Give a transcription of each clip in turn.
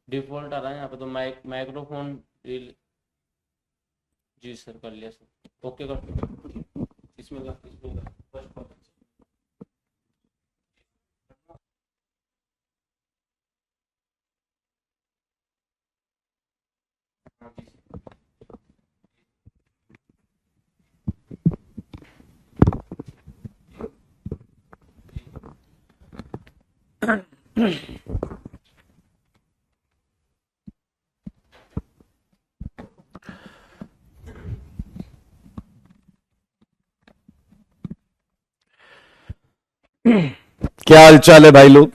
Default आ रहा है यहाँ पे तो माइक्रोफोन। जी सर, कर लिया सर, ओके कर दो। इसमें फर्स्ट। हाँ जी क्या हाल चाल है भाई लोग।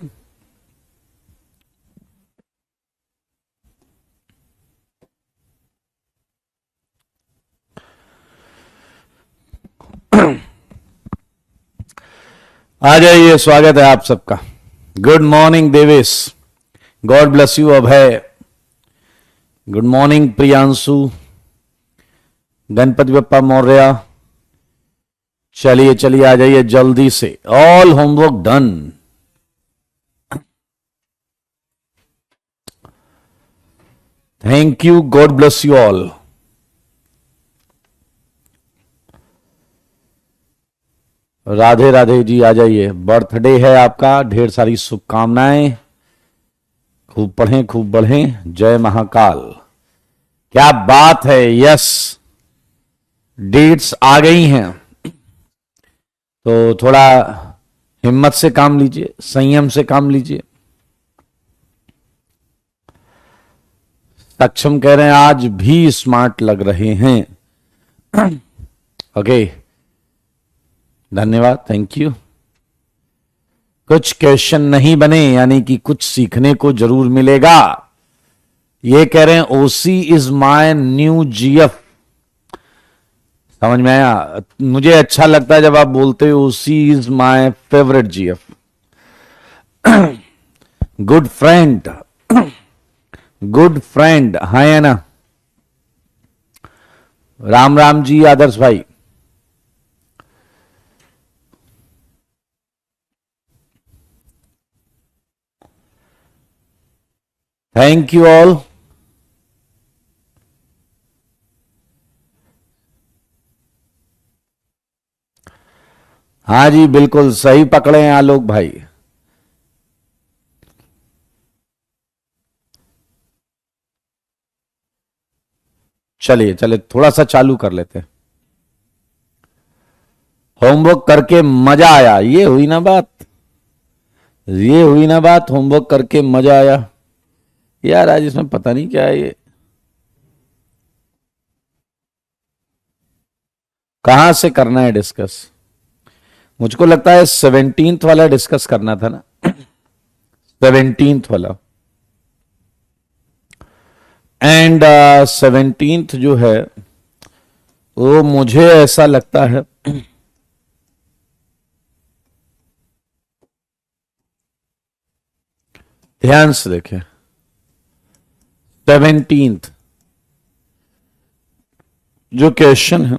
आ जाइए, स्वागत है आप सबका। Good morning Devesh, God bless you Abhay, good morning Priyanshu, Ganpati Bappa Morya. चलिए चलिए आ जाइए जल्दी से। All homework done. Thank you, God bless you all. Radhe Radhe ji, आ जाइए। बर्थडे है आपका, ढेर सारी शुभकामनाएं। खूब पढ़ें, खूब बढ़ें। जय महाकाल। क्या बात है। यस, डेट्स आ गई हैं तो थोड़ा हिम्मत से काम लीजिए, संयम से काम लीजिए। सक्षम कह रहे हैं आज भी स्मार्ट लग रहे हैं। ओके, धन्यवाद, थैंक यू। कुछ क्वेश्चन नहीं बने यानी कि कुछ सीखने को जरूर मिलेगा। ये कह रहे हैं ओसी इज माय न्यू जीएफ। समझ में आया? मुझे अच्छा लगता है जब आप बोलते हो ओसी is my favourite GF. Good friend, good friend है ना। राम राम जी आदर्श भाई। Thank you all. हाँ जी, बिल्कुल सही पकड़े हैं आलोक भाई। चलिए चलिए थोड़ा सा चालू कर लेते हैं। होमवर्क करके मजा आया, ये हुई ना बात। ये हुई ना बात, होमवर्क करके मजा आया। यार आज इसमें पता नहीं क्या है ये। कहां से करना है डिस्कस? मुझको लगता है 17th वाला डिस्कस करना था ना। 17th वाला। एंड 17th जो है वो मुझे ऐसा लगता है ध्यान से देखें। 17th जो क्वेश्चन है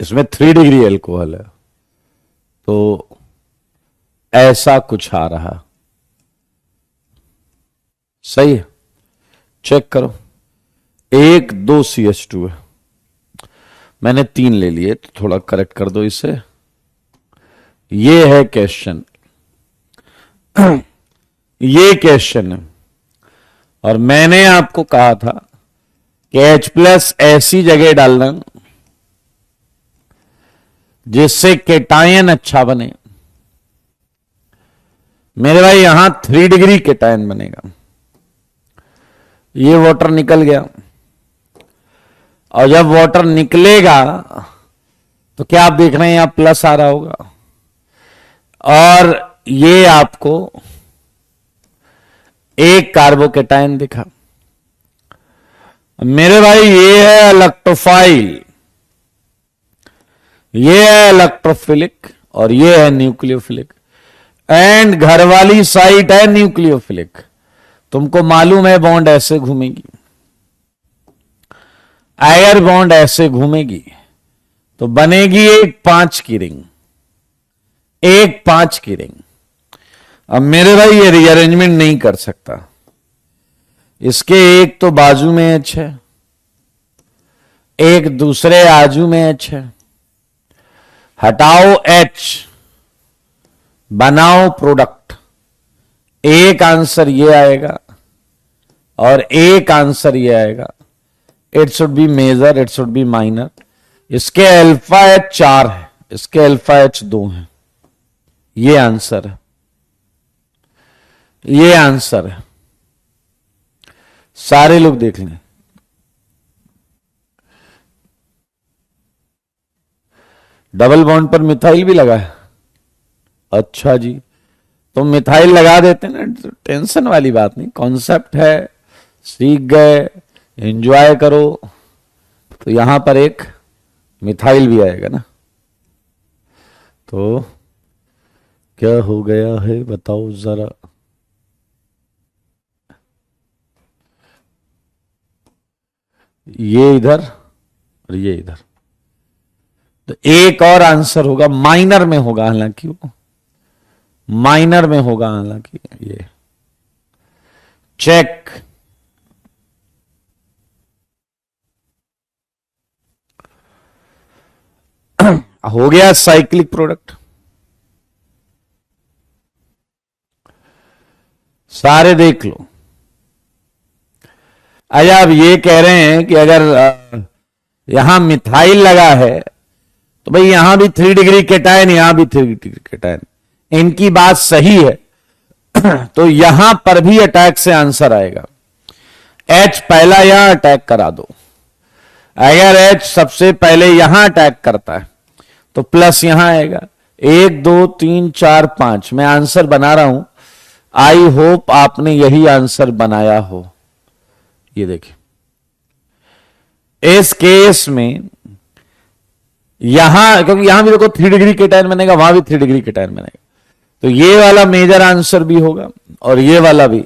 इसमें 3 डिग्री एल्कोहल है, तो ऐसा कुछ आ रहा। सही है, चेक करो। 1 2 CH2 है, मैंने 3 ले लिए तो थोड़ा करेक्ट कर दो इसे। ये है क्वेश्चन, ये क्वेश्चन है। और मैंने आपको कहा था कि H+ ऐसी जगह डालना जिससे केटायन अच्छा बने। मेरे भाई यहां 3 डिग्री केटायन बनेगा। ये वाटर निकल गया, और जब वाटर निकलेगा तो क्या आप देख रहे हैं यहां प्लस आ रहा होगा, और ये आपको एक कार्बोकेटायन दिखा। मेरे भाई ये है इलेक्ट्रोफाइल, ये है इलेक्ट्रोफिलिक, और ये है न्यूक्लियोफिलिक। एंड घर वाली साइट है न्यूक्लियोफिलिक। तुमको मालूम है बॉन्ड ऐसे घूमेगी, आयर बॉन्ड ऐसे घूमेगी तो बनेगी एक 5 की रिंग, एक 5 की रिंग। अब मेरे भाई ये रीअरेंजमेंट नहीं कर सकता, इसके एक तो बाजू में एच है, एक दूसरे आजू में एच है। हटाओ एच, बनाओ प्रोडक्ट। एक आंसर ये आएगा और एक आंसर ये आएगा। It should be major, it should be minor. इसके अल्फा एच 4 है, इसके अल्फा एच 2 है। ये आंसर है, ये आंसर है। सारे लोग देख लें। डबल बॉन्ड पर मिथाइल भी लगा है। अच्छा जी, तो मिथाइल लगा देते ना, टेंशन वाली बात नहीं, कॉन्सेप्ट है, सीख गए, एंजॉय करो। तो यहां पर एक मिथाइल भी आएगा ना। तो क्या हो गया है बताओ जरा। ये इधर और ये इधर, तो एक और आंसर होगा, माइनर में होगा हालांकि, वो माइनर में होगा हालांकि। ये चेक। हो गया साइक्लिक प्रोडक्ट। सारे देख लो। अच्छा, आप ये कह रहे हैं कि अगर यहां मिथाइल लगा है तो भाई यहां भी 3 डिग्री केटायन, यहां भी 3 डिग्री केटायन। इनकी बात सही है। तो यहां पर भी अटैक से आंसर आएगा। एच पहला यहां अटैक करा दो। अगर एच सबसे पहले यहां अटैक करता है तो प्लस यहां आएगा। 1 2 3 4 5 मैं आंसर बना रहा हूं। आई होप आपने यही आंसर बनाया हो। ये देखिए, इस केस में यहां, क्योंकि यहां भी देखो 3 डिग्री केटायन बनेगा, वहां भी 3 डिग्री केटायन बनेगा, तो ये वाला मेजर आंसर भी होगा और ये वाला भी।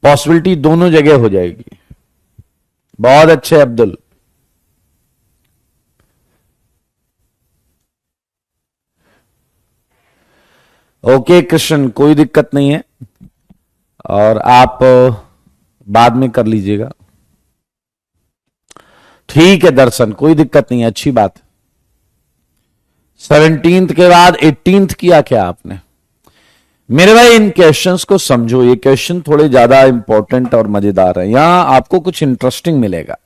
पॉसिबिलिटी दोनों जगह हो जाएगी। बहुत अच्छे अब्दुल। ओके कृष्ण, कोई दिक्कत नहीं है, और आप बाद में कर लीजिएगा। ठीक है दर्शन, कोई दिक्कत नहीं है, अच्छी बात। 17th के बाद 18th किया क्या आपने? मेरे भाई इन क्वेश्चंस को समझो, ये क्वेश्चन थोड़े ज्यादा इंपॉर्टेंट और मजेदार है। यहां आपको कुछ इंटरेस्टिंग मिलेगा।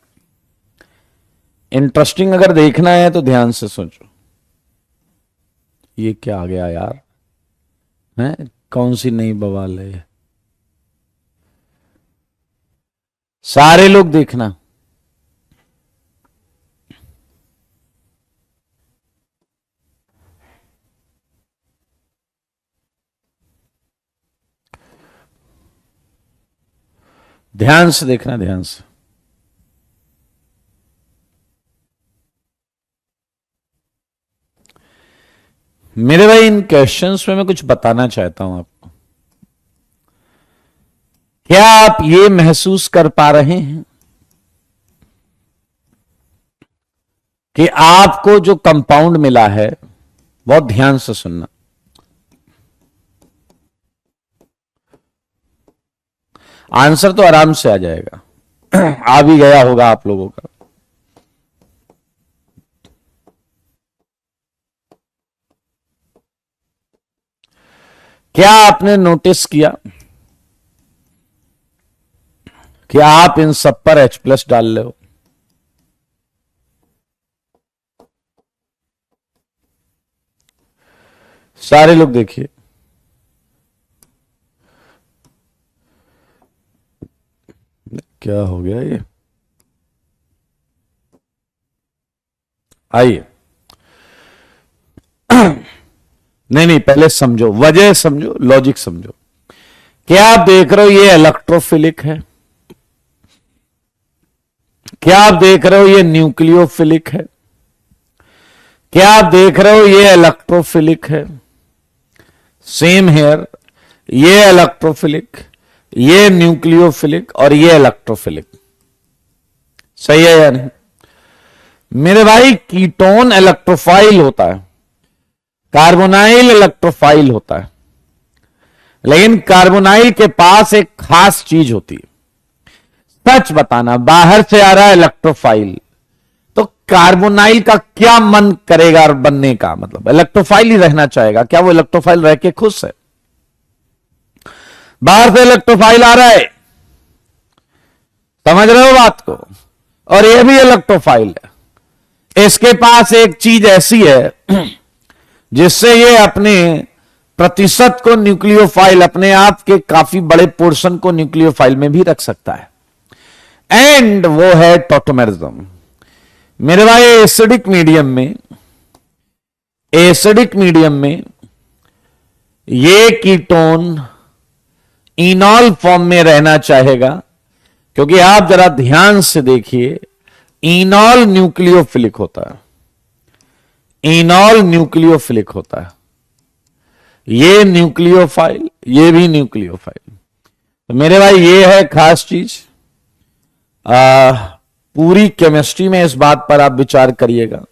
इंटरेस्टिंग अगर देखना है तो ध्यान से सोचो। ये क्या आ गया यार, है कौन सी नई बवाल है? सारे लोग देखना। ध्यान से देखना, ध्यान से। मेरे भाई इन क्वेश्चंस में मैं कुछ बताना चाहता हूं आपको। क्या आप ये महसूस कर पा रहे हैं कि आपको जो कंपाउंड मिला है, बहुत ध्यान से सुनना, आंसर तो आराम से आ जाएगा, आ भी गया होगा आप लोगों का। क्या आपने नोटिस किया कि आप इन सब पर H+ डाल रहे हो? सारे लोग देखिए, क्या हो गया ये? आइए, नहीं, पहले समझो, वजह समझो, लॉजिक समझो। क्या आप देख रहे हो ये इलेक्ट्रोफिलिक है? क्या आप देख रहे हो ये न्यूक्लियोफिलिक है? क्या आप देख रहे हो ये इलेक्ट्रोफिलिक है? सेम हेयर, ये इलेक्ट्रोफिलिक, ये न्यूक्लियोफिलिक और ये इलेक्ट्रोफिलिक। सही है या नहीं? मेरे भाई कीटोन इलेक्ट्रोफाइल होता है, कार्बोनाइल इलेक्ट्रोफाइल होता है, लेकिन कार्बोनाइल के पास एक खास चीज होती है। सच बताना, बाहर से आ रहा है इलेक्ट्रोफाइल, तो कार्बोनाइल का क्या मन करेगा बनने का? मतलब इलेक्ट्रोफाइल ही रहना चाहेगा। क्या वो इलेक्ट्रोफाइल रह के खुश है? बाहर से इलेक्ट्रोफाइल आ रहा है, समझ रहे हो बात को? और ये भी इलेक्ट्रोफाइल है। इसके पास एक चीज ऐसी है जिससे ये अपने प्रतिशत को न्यूक्लियोफाइल, अपने आप के काफी बड़े पोर्शन को न्यूक्लियोफाइल में भी रख सकता है। एंड वो है टॉटोमेरिज्म। मेरे भाई एसिडिक मीडियम में ये कीटोन इनॉल फॉर्म में रहना चाहेगा, क्योंकि आप जरा ध्यान से देखिए, इनॉल न्यूक्लियोफिलिक होता है। इनॉल न्यूक्लियोफिलिक होता है। ये न्यूक्लियोफाइल, ये भी न्यूक्लियोफाइल। तो मेरे भाई ये है खास चीज। पूरी केमिस्ट्री में इस बात पर आप विचार करिएगा,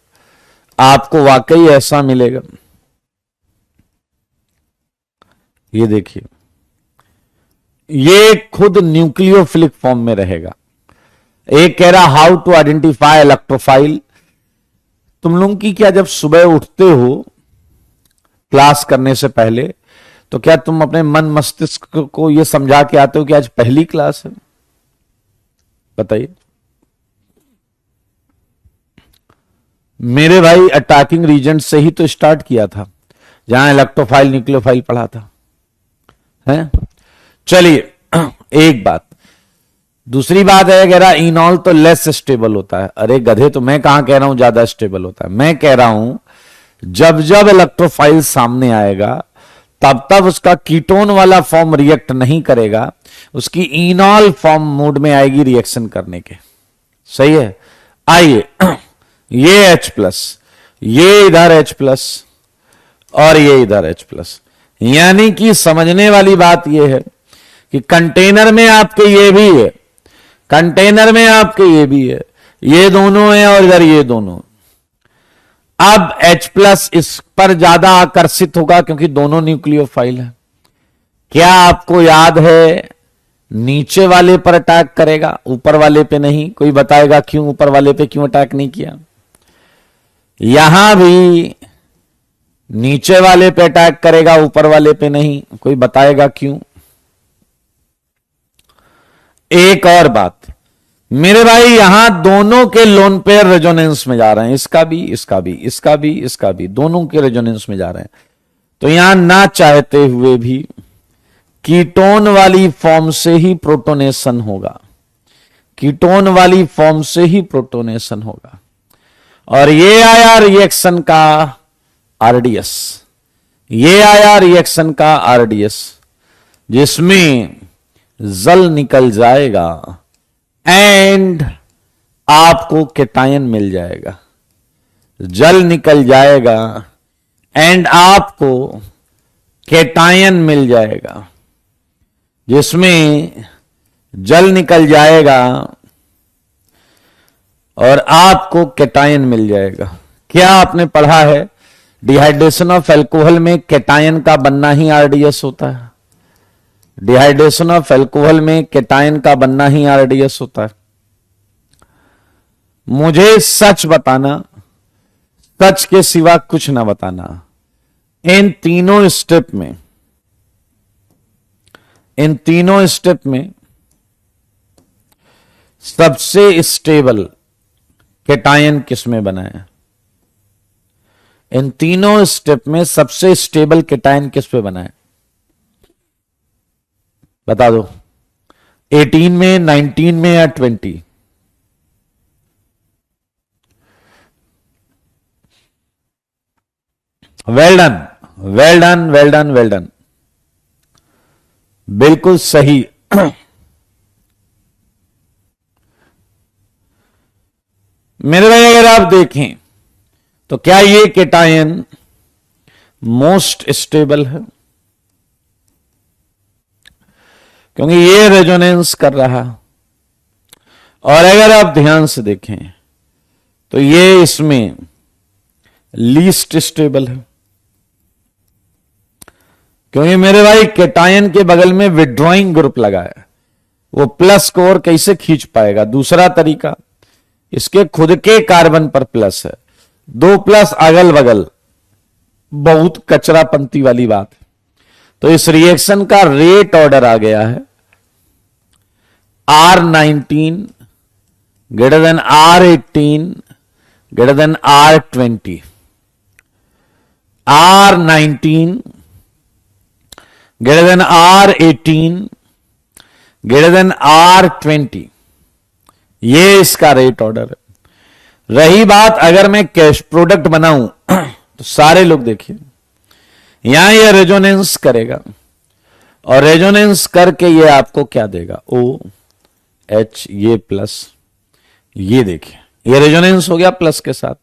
आपको वाकई ऐसा मिलेगा। ये देखिए, ये खुद न्यूक्लियोफिलिक फॉर्म में रहेगा। एक कह रहा हाउ टू आइडेंटिफाई इलेक्ट्रोफाइल। तुम लोग की क्या, जब सुबह उठते हो क्लास करने से पहले, तो क्या तुम अपने मन मस्तिष्क को यह समझा के आते हो कि आज पहली क्लास है? बताइए। मेरे भाई अटैकिंग रीजन से ही तो स्टार्ट किया था, जहां इलेक्ट्रोफाइल न्यूक्लियोफाइल पढ़ा था, है? चलिए, एक बात। दूसरी बात है, कह रहा इनॉल तो लेस स्टेबल होता है। अरे गधे, तो मैं कहां कह रहा हूं ज्यादा स्टेबल होता है? मैं कह रहा हूं जब जब इलेक्ट्रोफाइल सामने आएगा तब तब उसका कीटोन वाला फॉर्म रिएक्ट नहीं करेगा, उसकी इनॉल फॉर्म मूड में आएगी रिएक्शन करने के। सही है? आइए, ये H+, ये इधर H+, और ये इधर H+। यानी कि समझने वाली बात यह है कि कंटेनर में आपके ये भी है, कंटेनर में आपके ये भी है, ये दोनों है और इधर ये दोनों। अब H+ इस पर ज्यादा आकर्षित होगा क्योंकि दोनों न्यूक्लियोफाइल है। क्या आपको याद है, नीचे वाले पर अटैक करेगा, ऊपर वाले पे नहीं? कोई बताएगा क्यों ऊपर वाले पे क्यों अटैक नहीं किया? यहां भी नीचे वाले पे अटैक करेगा, ऊपर वाले पे नहीं। कोई बताएगा क्यों? एक और बात मेरे भाई, यहां दोनों के लोन पेयर रेजोनेंस में जा रहे हैं, इसका भी, इसका भी, इसका भी, इसका भी, दोनों के रेजोनेंस में जा रहे हैं। तो यहां ना चाहते हुए भी कीटोन वाली फॉर्म से ही प्रोटोनेशन होगा, कीटोन वाली फॉर्म से ही प्रोटोनेशन होगा। और ये आया रिएक्शन का आरडीएस, ये आया रिएक्शन का आरडीएस, जिसमें जल निकल जाएगा एंड आपको केटायन मिल जाएगा। जल निकल जाएगा एंड आपको केटायन मिल जाएगा, जिसमें जल निकल जाएगा और आपको केटायन मिल जाएगा। क्या आपने पढ़ा है, डिहाइड्रेशन ऑफ अल्कोहल में केटायन का बनना ही आरडीएस होता है। डिहाइड्रेशन ऑफ अल्कोहल में केटायन का बनना ही आरडीएस होता है। मुझे सच बताना, सच के सिवा कुछ ना बताना। इन तीनों स्टेप में सबसे स्टेबल केटायन किसमें बना है? इन तीनों स्टेप में सबसे स्टेबल केटायन किस पे बना है? बता दो। 18 में, 19 में या 20? Well done, well done, well done, well done, बिल्कुल सही। मेरे भाई अगर आप देखें तो क्या ये केटायन मोस्ट स्टेबल है? क्योंकि ये रेजोनेंस कर रहा। और अगर आप ध्यान से देखें तो ये इसमें लीस्ट स्टेबल है। क्योंकि मेरे भाई केटायन के बगल में विड्रॉइंग ग्रुप लगा है, वो प्लस को और कैसे खींच पाएगा? दूसरा तरीका, इसके खुद के कार्बन पर प्लस है, 2 प्लस अगल बगल, बहुत कचरापंती वाली बात है। तो इस रिएक्शन का रेट ऑर्डर आ गया है R19 greater than R18 greater than R20, R19 greater than R18 greater than R20, ये इसका रेट ऑर्डर है। रही बात अगर मैं कैश प्रोडक्ट बनाऊं तो सारे लोग देखिए, यहां ये रेजोनेंस करेगा और रेजोनेंस करके ये आपको क्या देगा? OH, ये प्लस, ये देखिए ये रेजोनेंस हो गया प्लस के साथ,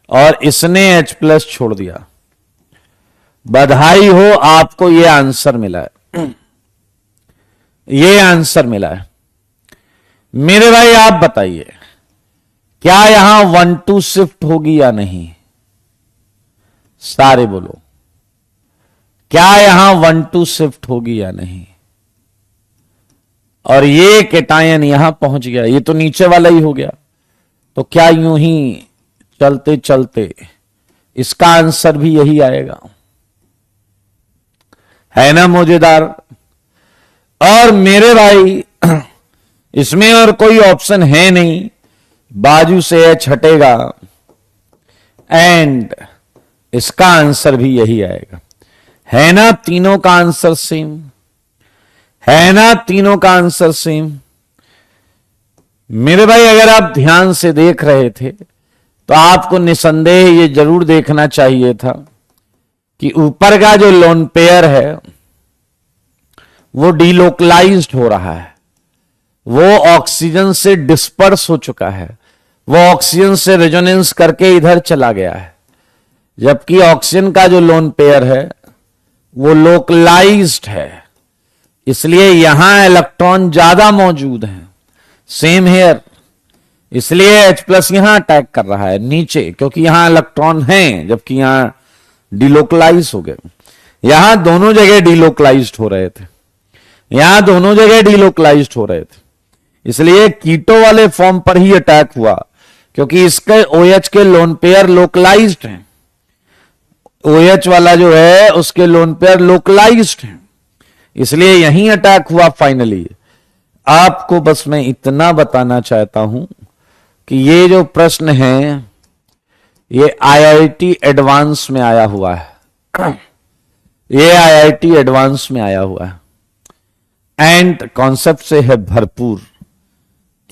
और इसने H प्लस छोड़ दिया। बधाई हो, आपको ये आंसर मिला है, ये आंसर मिला है। मेरे भाई आप बताइए, क्या यहां 1-2 शिफ्ट होगी या नहीं? सारे बोलो, क्या यहां 1-2 शिफ्ट होगी या नहीं? और ये केटायन यहां पहुंच गया, ये तो नीचे वाला ही हो गया, तो क्या यूं ही चलते चलते इसका आंसर भी यही आएगा? है ना मजेदार? और मेरे भाई इसमें और कोई ऑप्शन है नहीं, बाजू से H हटेगा एंड इसका आंसर भी यही आएगा। है ना तीनों का आंसर सेम? है ना तीनों का आंसर सेम? मेरे भाई अगर आप ध्यान से देख रहे थे तो आपको निसंदेह ये जरूर देखना चाहिए था कि ऊपर का जो लोन पेयर है वो डीलोकलाइज्ड हो रहा है, वो ऑक्सीजन से डिस्पर्स हो चुका है, वो ऑक्सीजन से रेजोनेंस करके इधर चला गया है, जबकि ऑक्सीजन का जो लोन पेयर है वो लोकलाइज्ड है, इसलिए यहां इलेक्ट्रॉन ज्यादा मौजूद हैं। सेम हेयर, इसलिए H प्लस यहां अटैक कर रहा है नीचे, क्योंकि यहां इलेक्ट्रॉन हैं जबकि यहां डिलोकलाइज हो गए। यहां दोनों जगह डिलोकलाइज्ड हो रहे थे, यहां दोनों जगह डिलोकलाइज्ड हो रहे थे, इसलिए कीटो वाले फॉर्म पर ही अटैक हुआ, क्योंकि इसके OH के लोन पेयर लोकलाइज्ड हैं। OH वाला जो है उसके लोन पेयर लोकलाइज्ड हैं, इसलिए यहीं अटैक हुआ फाइनली। आपको बस मैं इतना बताना चाहता हूं कि ये जो प्रश्न है ये IIT एडवांस में आया हुआ है, ये IIT एडवांस में आया हुआ है एंड कॉन्सेप्ट से है भरपूर।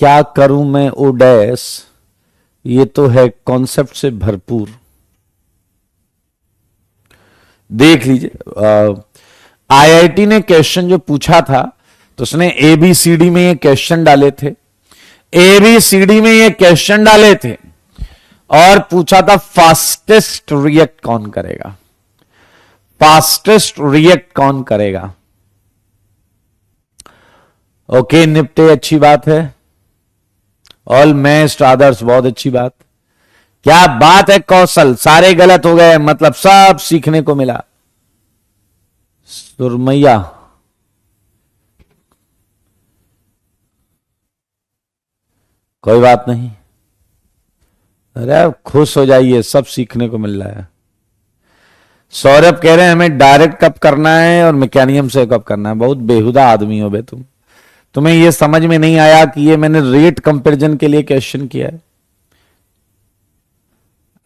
क्या करूं मैं ओ डैश, ये तो है कॉन्सेप्ट से भरपूर। देख लीजिए, IIT ने क्वेश्चन जो पूछा था तो उसने ABCD में ये क्वेश्चन डाले थे, ABCD में ये क्वेश्चन डाले थे और पूछा था फास्टेस्ट रिएक्ट कौन करेगा, फास्टेस्ट रिएक्ट कौन करेगा। ओके, निपटे, अच्छी बात है। ऑल मैस्ट आदर्स, बहुत अच्छी बात। क्या बात है कौशल, सारे गलत हो गए, मतलब सब सीखने को मिला। सुरमैया, कोई बात नहीं, अरे खुश हो जाइए, सब सीखने को मिल रहा है। सौरभ कह रहे हैं हमें डायरेक्ट कब करना है और मैकेनियम से कब करना है। बहुत बेहुदा आदमी हो बे तुम, तुम्हें यह समझ में नहीं आया कि ये मैंने रेट कंपैरिजन के लिए क्वेश्चन किया है।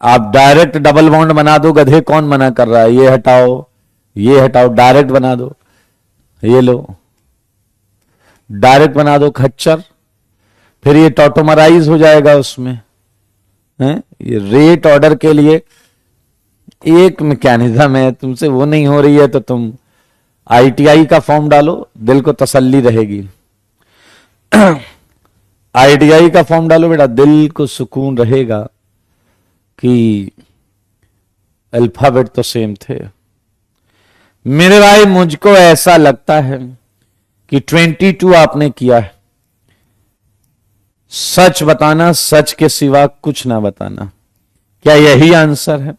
आप डायरेक्ट डबल बॉन्ड बना दो, गधे कौन मना कर रहा है, ये हटाओ ये हटाओ, डायरेक्ट बना दो, ये लो डायरेक्ट बना दो खच्चर, फिर ये टॉटोमराइज हो जाएगा उसमें है। ये रेट ऑर्डर के लिए एक मैकेनिज्म है, तुमसे वो नहीं हो रही है तो तुम ITI का फॉर्म डालो, दिल को तसल्ली रहेगी। ITI का फॉर्म डालो बेटा, दिल को सुकून रहेगा कि अल्फाबेट तो सेम थे। मेरे भाई मुझको ऐसा लगता है कि 22 आपने किया है। सच बताना, सच के सिवा कुछ ना बताना। क्या यही आंसर है?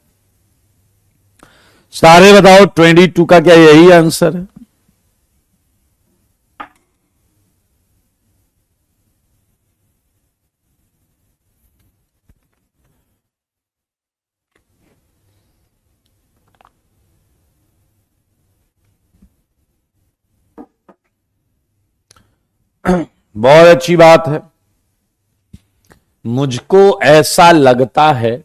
सारे बताओ 22 का क्या यही आंसर है? बहुत अच्छी बात है। मुझको ऐसा लगता है,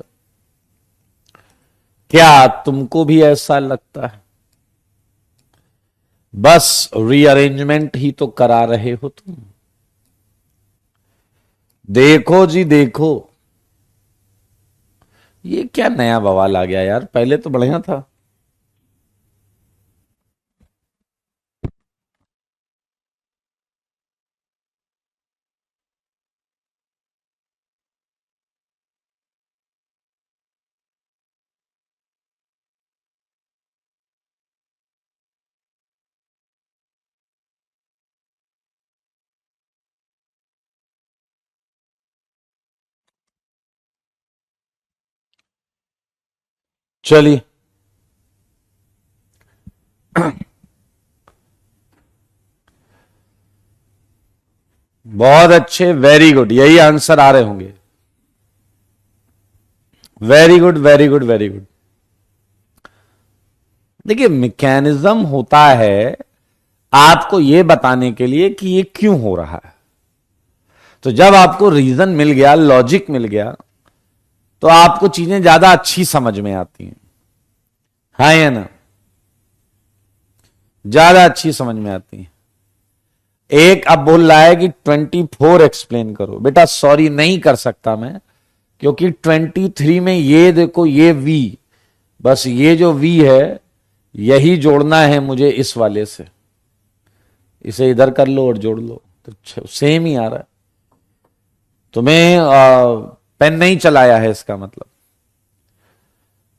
क्या तुमको भी ऐसा लगता है? बस रीअरेंजमेंट ही तो करा रहे हो तुम। देखो जी देखो, ये क्या नया बवाल आ गया यार, पहले तो बढ़िया था। चलिए, बहुत अच्छे, वेरी गुड, यही आंसर आ रहे होंगे। Very good very good very good. देखिए, मैकेनिज्म होता है आपको यह बताने के लिए कि ये क्यों हो रहा है। तो जब आपको रीजन मिल गया, लॉजिक मिल गया, तो आपको चीजें ज्यादा अच्छी समझ में आती हैं। हाँ या ना? ज्यादा अच्छी समझ में आती हैं। एक अब बोल रहा है कि 24 एक्सप्लेन करो। बेटा सॉरी, नहीं कर सकता मैं, क्योंकि 23 में ये देखो, ये वी, बस ये जो वी है यही जोड़ना है मुझे इस वाले से। इसे इधर कर लो और जोड़ लो तो सेम ही आ रहा है। तुम्हें पेन नहीं चलाया है, इसका मतलब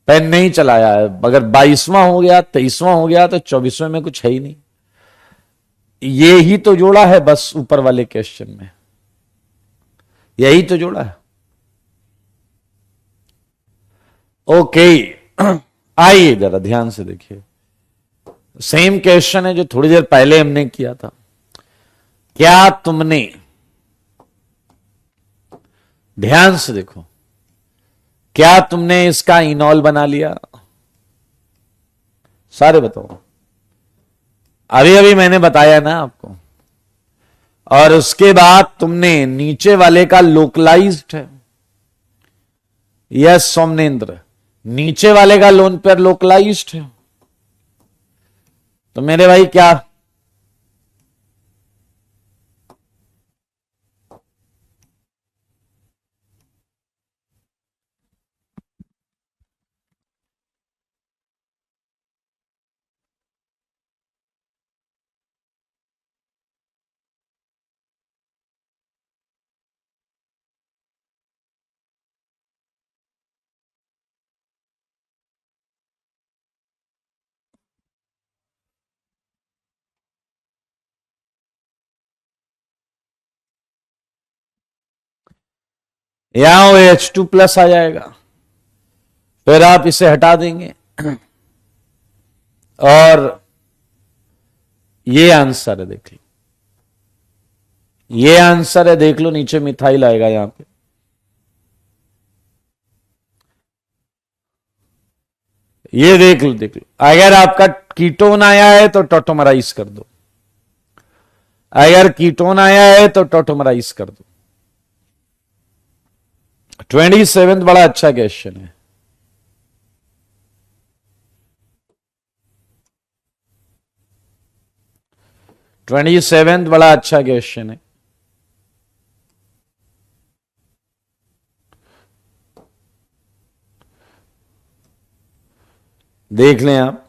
पेन नहीं चलाया है। अगर 22वां हो गया, 23वां हो गया, तो 24वें में कुछ है ही नहीं। ये ही तो जोड़ा है बस ऊपर वाले क्वेश्चन में, यही तो जोड़ा है। ओके, आइए जरा ध्यान से देखिए। सेम क्वेश्चन है जो थोड़ी देर पहले हमने किया था। क्या तुमने, ध्यान से देखो, क्या तुमने इसका इनॉल बना लिया? सारे बताओ। अभी अभी मैंने बताया ना आपको। और उसके बाद तुमने नीचे वाले का लोकलाइज्ड है। यस सोमनेन्द्र, नीचे वाले का लोन पर लोकलाइज्ड है। तो मेरे भाई क्या, यहां वो H2+ आ जाएगा, फिर आप इसे हटा देंगे और ये आंसर है, देख लो, ये आंसर है, देख लो नीचे मिथाइल आएगा यहां पे। ये देख लो देख लो, अगर आपका कीटोन आया है तो टोटोमराइज कर दो, अगर कीटोन आया है तो टोटोमराइज कर दो। 27 बड़ा अच्छा क्वेश्चन है। ट्वेंटी सेवेंथ बड़ा अच्छा क्वेश्चन है। देख लें आप।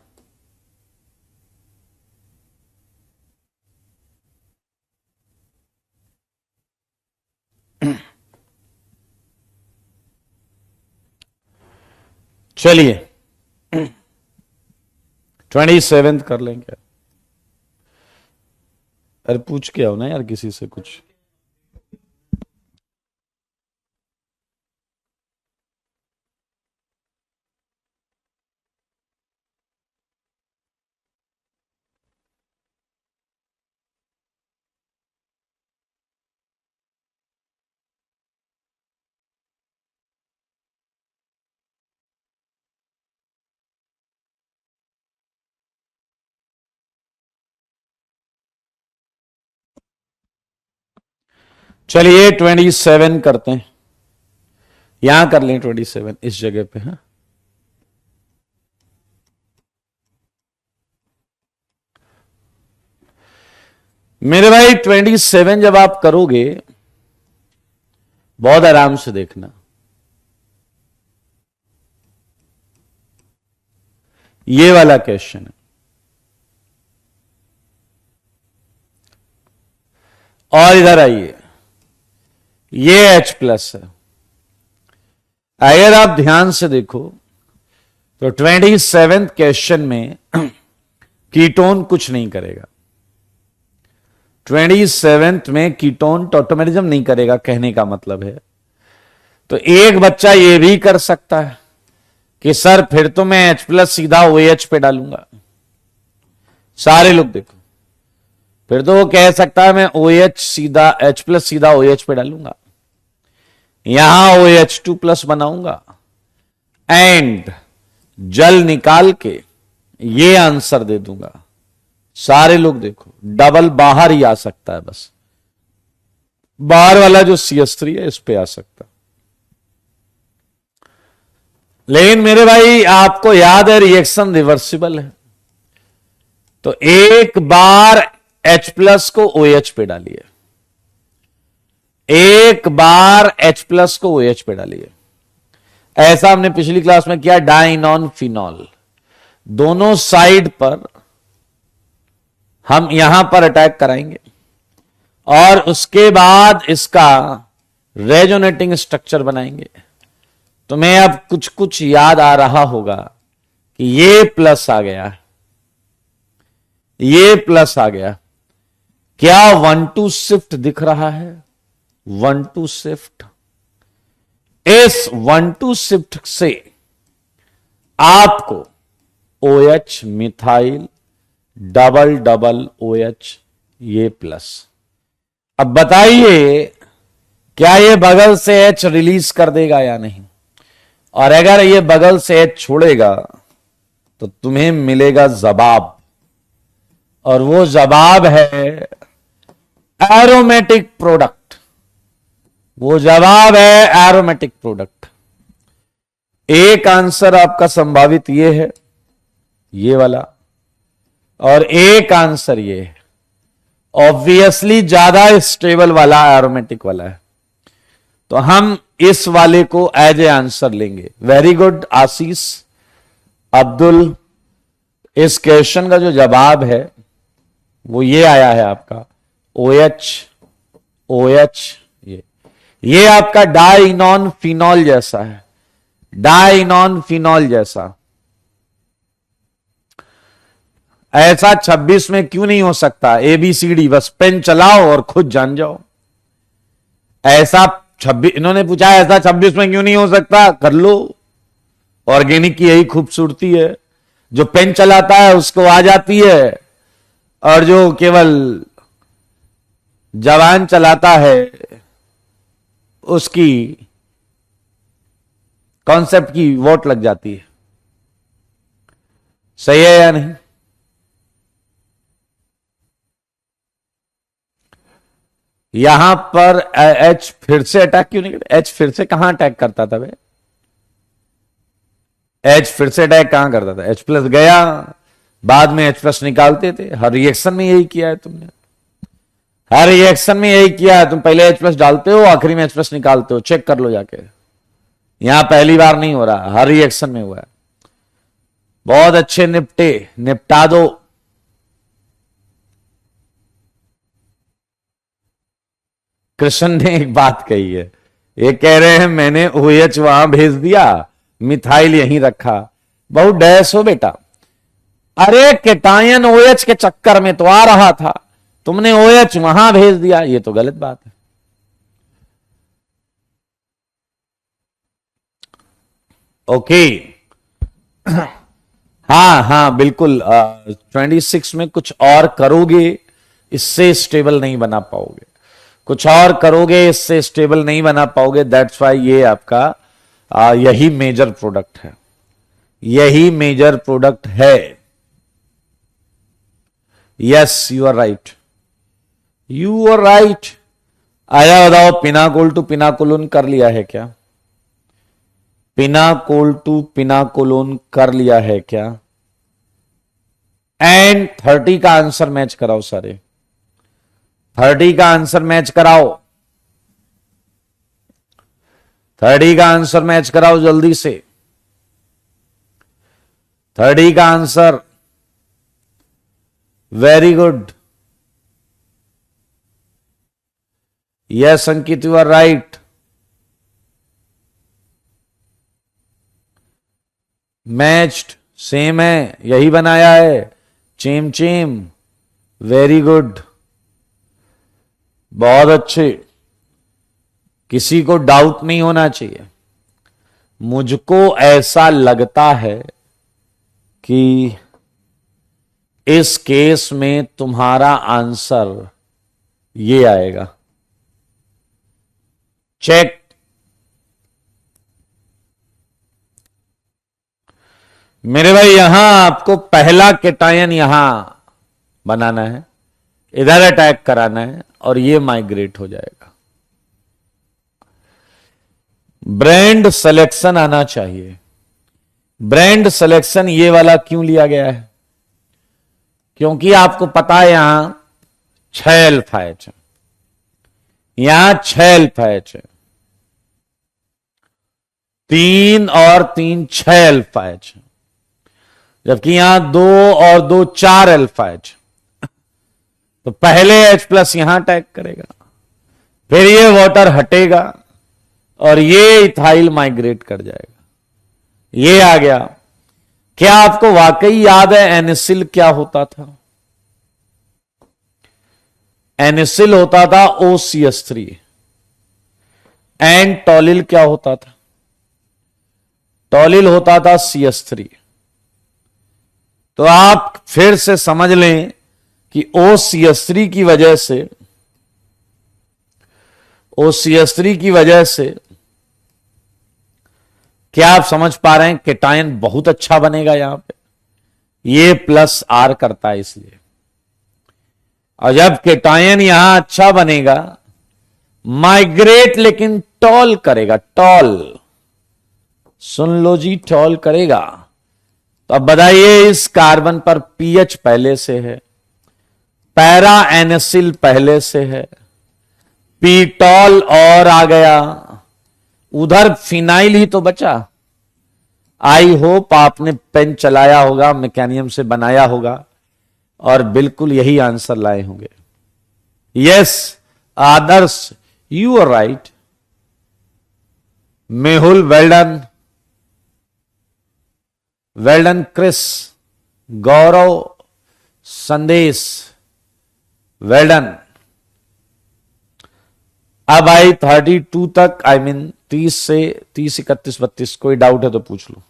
चलिए 27 कर लेंगे। अरे पूछ के आओ ना यार किसी से कुछ। चलिए 27 करते हैं, यहां कर लें 27 इस जगह पे। हाँ, मेरे भाई 27 जब आप करोगे बहुत आराम से देखना, ये वाला क्वेश्चन है और इधर आइए, ये H प्लस है। अगर आप ध्यान से देखो तो 27 क्वेश्चन में कीटोन कुछ नहीं करेगा, 27 में कीटोन टॉटोमेरिज्म नहीं करेगा, कहने का मतलब है। तो एक बच्चा ये भी कर सकता है कि सर फिर तो मैं H प्लस सीधा OH पे डालूंगा। सारे लोग देखो, फिर तो वो कह सकता है मैं OH सीधा H प्लस सीधा OH पे डालूंगा, यहां OH2 प्लस बनाऊंगा एंड जल निकाल के ये आंसर दे दूंगा। सारे लोग देखो, डबल बाहर ही आ सकता है, बस बाहर वाला जो CH3 है इस पे आ सकता है। लेकिन मेरे भाई आपको याद है रिएक्शन रिवर्सिबल है, तो एक बार H प्लस को OH पे डालिए, एक बार H प्लस को OH पे डालिए। ऐसा हमने पिछली क्लास में किया, डाइनॉन फिनॉल दोनों साइड पर हम यहां पर अटैक कराएंगे और उसके बाद इसका रेजोनेटिंग स्ट्रक्चर बनाएंगे। तो मैं अब कुछ कुछ याद आ रहा होगा कि ये प्लस आ गया, ये प्लस आ गया, क्या 1,2 शिफ्ट दिख रहा है? 1,2 शिफ्ट, इस 1,2 शिफ्ट से आपको OH methyl double double OH ये प्लस। अब बताइए क्या ये बगल से H रिलीज कर देगा या नहीं, और अगर ये बगल से H छोड़ेगा तो तुम्हें मिलेगा जवाब, और वो जवाब है एरोमेटिक प्रोडक्ट, वो जवाब है एरोमेटिक प्रोडक्ट। एक आंसर आपका संभावित ये है, ये वाला, और एक आंसर ये है। ऑब्वियसली ज्यादा स्टेबल वाला एरोमेटिक वाला है, तो हम इस वाले को एज ए आंसर लेंगे। वेरी गुड आशीष अब्दुल, इस क्वेश्चन का जो जवाब है वो ये आया है आपका OH OH, ये आपका डाइनॉन फिनॉल जैसा है, डाइनॉन फिनॉल जैसा। ऐसा 26 में क्यों नहीं हो सकता? ABCD, बस पेन चलाओ और खुद जान जाओ। ऐसा 26, इन्होंने पूछा ऐसा 26 में क्यों नहीं हो सकता, कर लो। ऑर्गेनिक की यही खूबसूरती है, जो पेन चलाता है उसको आ जाती है, और जो केवल जवान चलाता है उसकी कॉन्सेप्ट की वोट लग जाती है। सही है या नहीं? यहां पर H फिर से अटैक क्यों नहीं करता? H फिर से कहां अटैक करता था भाई? H फिर से अटैक कहां करता था? H प्लस गया, बाद में H प्लस निकालते थे। हर रिएक्शन में यही किया है तुमने, हर रिएक्शन में यही किया है। तुम पहले H प्लस डालते हो, आखिरी में H प्लस निकालते हो। चेक कर लो जाके, यहां पहली बार नहीं हो रहा, हर रिएक्शन में हुआ है। बहुत अच्छे निपटे, निपटा दो। कृष्ण ने एक बात कही है, ये कह रहे हैं मैंने OH वहां भेज दिया, मिथाइल यहीं रखा। बहुत डैश हो बेटा, अरे केटायन OH के चक्कर में तो आ रहा था, तुमने OH वहां भेज दिया, ये तो गलत बात है। ओके हाँ हाँ बिल्कुल, 26 में कुछ और करोगे इससे स्टेबल नहीं बना पाओगे, कुछ और करोगे इससे स्टेबल नहीं बना पाओगे। दैट्स वाई ये आपका यही मेजर प्रोडक्ट है, यही मेजर प्रोडक्ट है। Yes you are right, you are right. आया बताओ, पिनाकोल टू पिनाकोलोन कर लिया है क्या? पिनाकोल टू पिनाकोलोन कर लिया है क्या? एंड 30 का आंसर मैच कराओ सारे, 30 का आंसर मैच कराओ, 30 का आंसर मैच कराओ जल्दी से, 30 का answer. Very good, yes Ankit you are right. Matched same है, यही बनाया है, चेम चेम। वेरी गुड, बहुत अच्छे, किसी को डाउट नहीं होना चाहिए। मुझको ऐसा लगता है कि इस केस में तुम्हारा आंसर ये आएगा। चेक, मेरे भाई यहां आपको पहला केटायन यहां बनाना है, इधर अटैक कराना है और ये माइग्रेट हो जाएगा। ब्रांड सिलेक्शन आना चाहिए। ब्रांड सिलेक्शन ये वाला क्यों लिया गया है? क्योंकि आपको पता है यहां 6 अल्फा एच है, यहां 6 अल्फा एच है, 3 और 3 6 अल्फा एच है, जबकि यहां 2 और 2 4 अल्फा एच। तो पहले H प्लस यहां अटैक करेगा, फिर ये वाटर हटेगा और ये इथाइल माइग्रेट कर जाएगा। ये आ गया। क्या आपको वाकई याद है एनिसिल क्या होता था? एनिसिल होता था OCH3 एंड टॉलिल क्या होता था? टॉलिल होता था CH3। तो आप फिर से समझ लें कि OCH3 की वजह से, OCH3 की वजह से क्या आप समझ पा रहे हैं? केटायन बहुत अच्छा बनेगा यहां पे, ये प्लस R करता है इसलिए। और जब केटायन यहां अच्छा बनेगा, माइग्रेट लेकिन टॉल करेगा, टॉल, सुन लो जी, टॉल करेगा। तो अब बताइए, इस कार्बन पर पीएच पहले से है, पैरा एनएसिल पहले से है, पीटॉल और आ गया, उधर फिनाइल ही तो बचा। आई होप आपने पेन चलाया होगा, मैकेनियम से बनाया होगा और बिल्कुल यही आंसर लाए होंगे। Yes Adarsh, you are right. Mehul well done, well done Chris, Gaurav, Sandesh, well done. अब आई 32 तक, आई मीन 30 से 30, 31, 32। कोई डाउट है तो पूछ लो,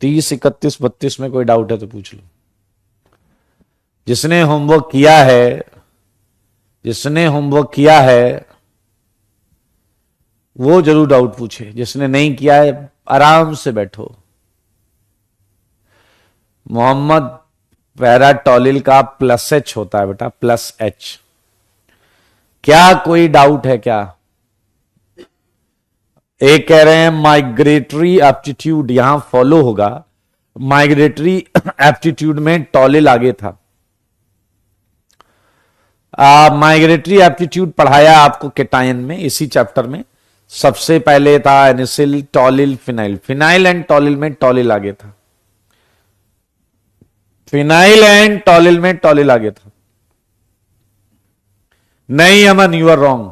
30, 31, 32 में कोई डाउट है तो पूछ लो। जिसने होमवर्क किया है, जिसने होमवर्क किया है वो जरूर डाउट पूछे, जिसने नहीं किया है आराम से बैठो। मोहम्मद, पैराटोलिल का प्लस H होता है बेटा, प्लस H। क्या कोई डाउट है क्या? एक कह रहे हैं माइग्रेटरी एप्टीट्यूड यहां फॉलो होगा, माइग्रेटरी एप्टीट्यूड में टॉलिल आगे था। माइग्रेटरी एप्टीट्यूड पढ़ाया आपको केटायन में, इसी चैप्टर में। सबसे पहले था एनिसिल, टॉलिल, फिनाइल। फिनाइल एंड टॉलिल में टॉलिल आगे था, फिनाइल एंड टॉलिल में टॉलिल आगे था। नहीं अमन, यू आर रॉन्ग।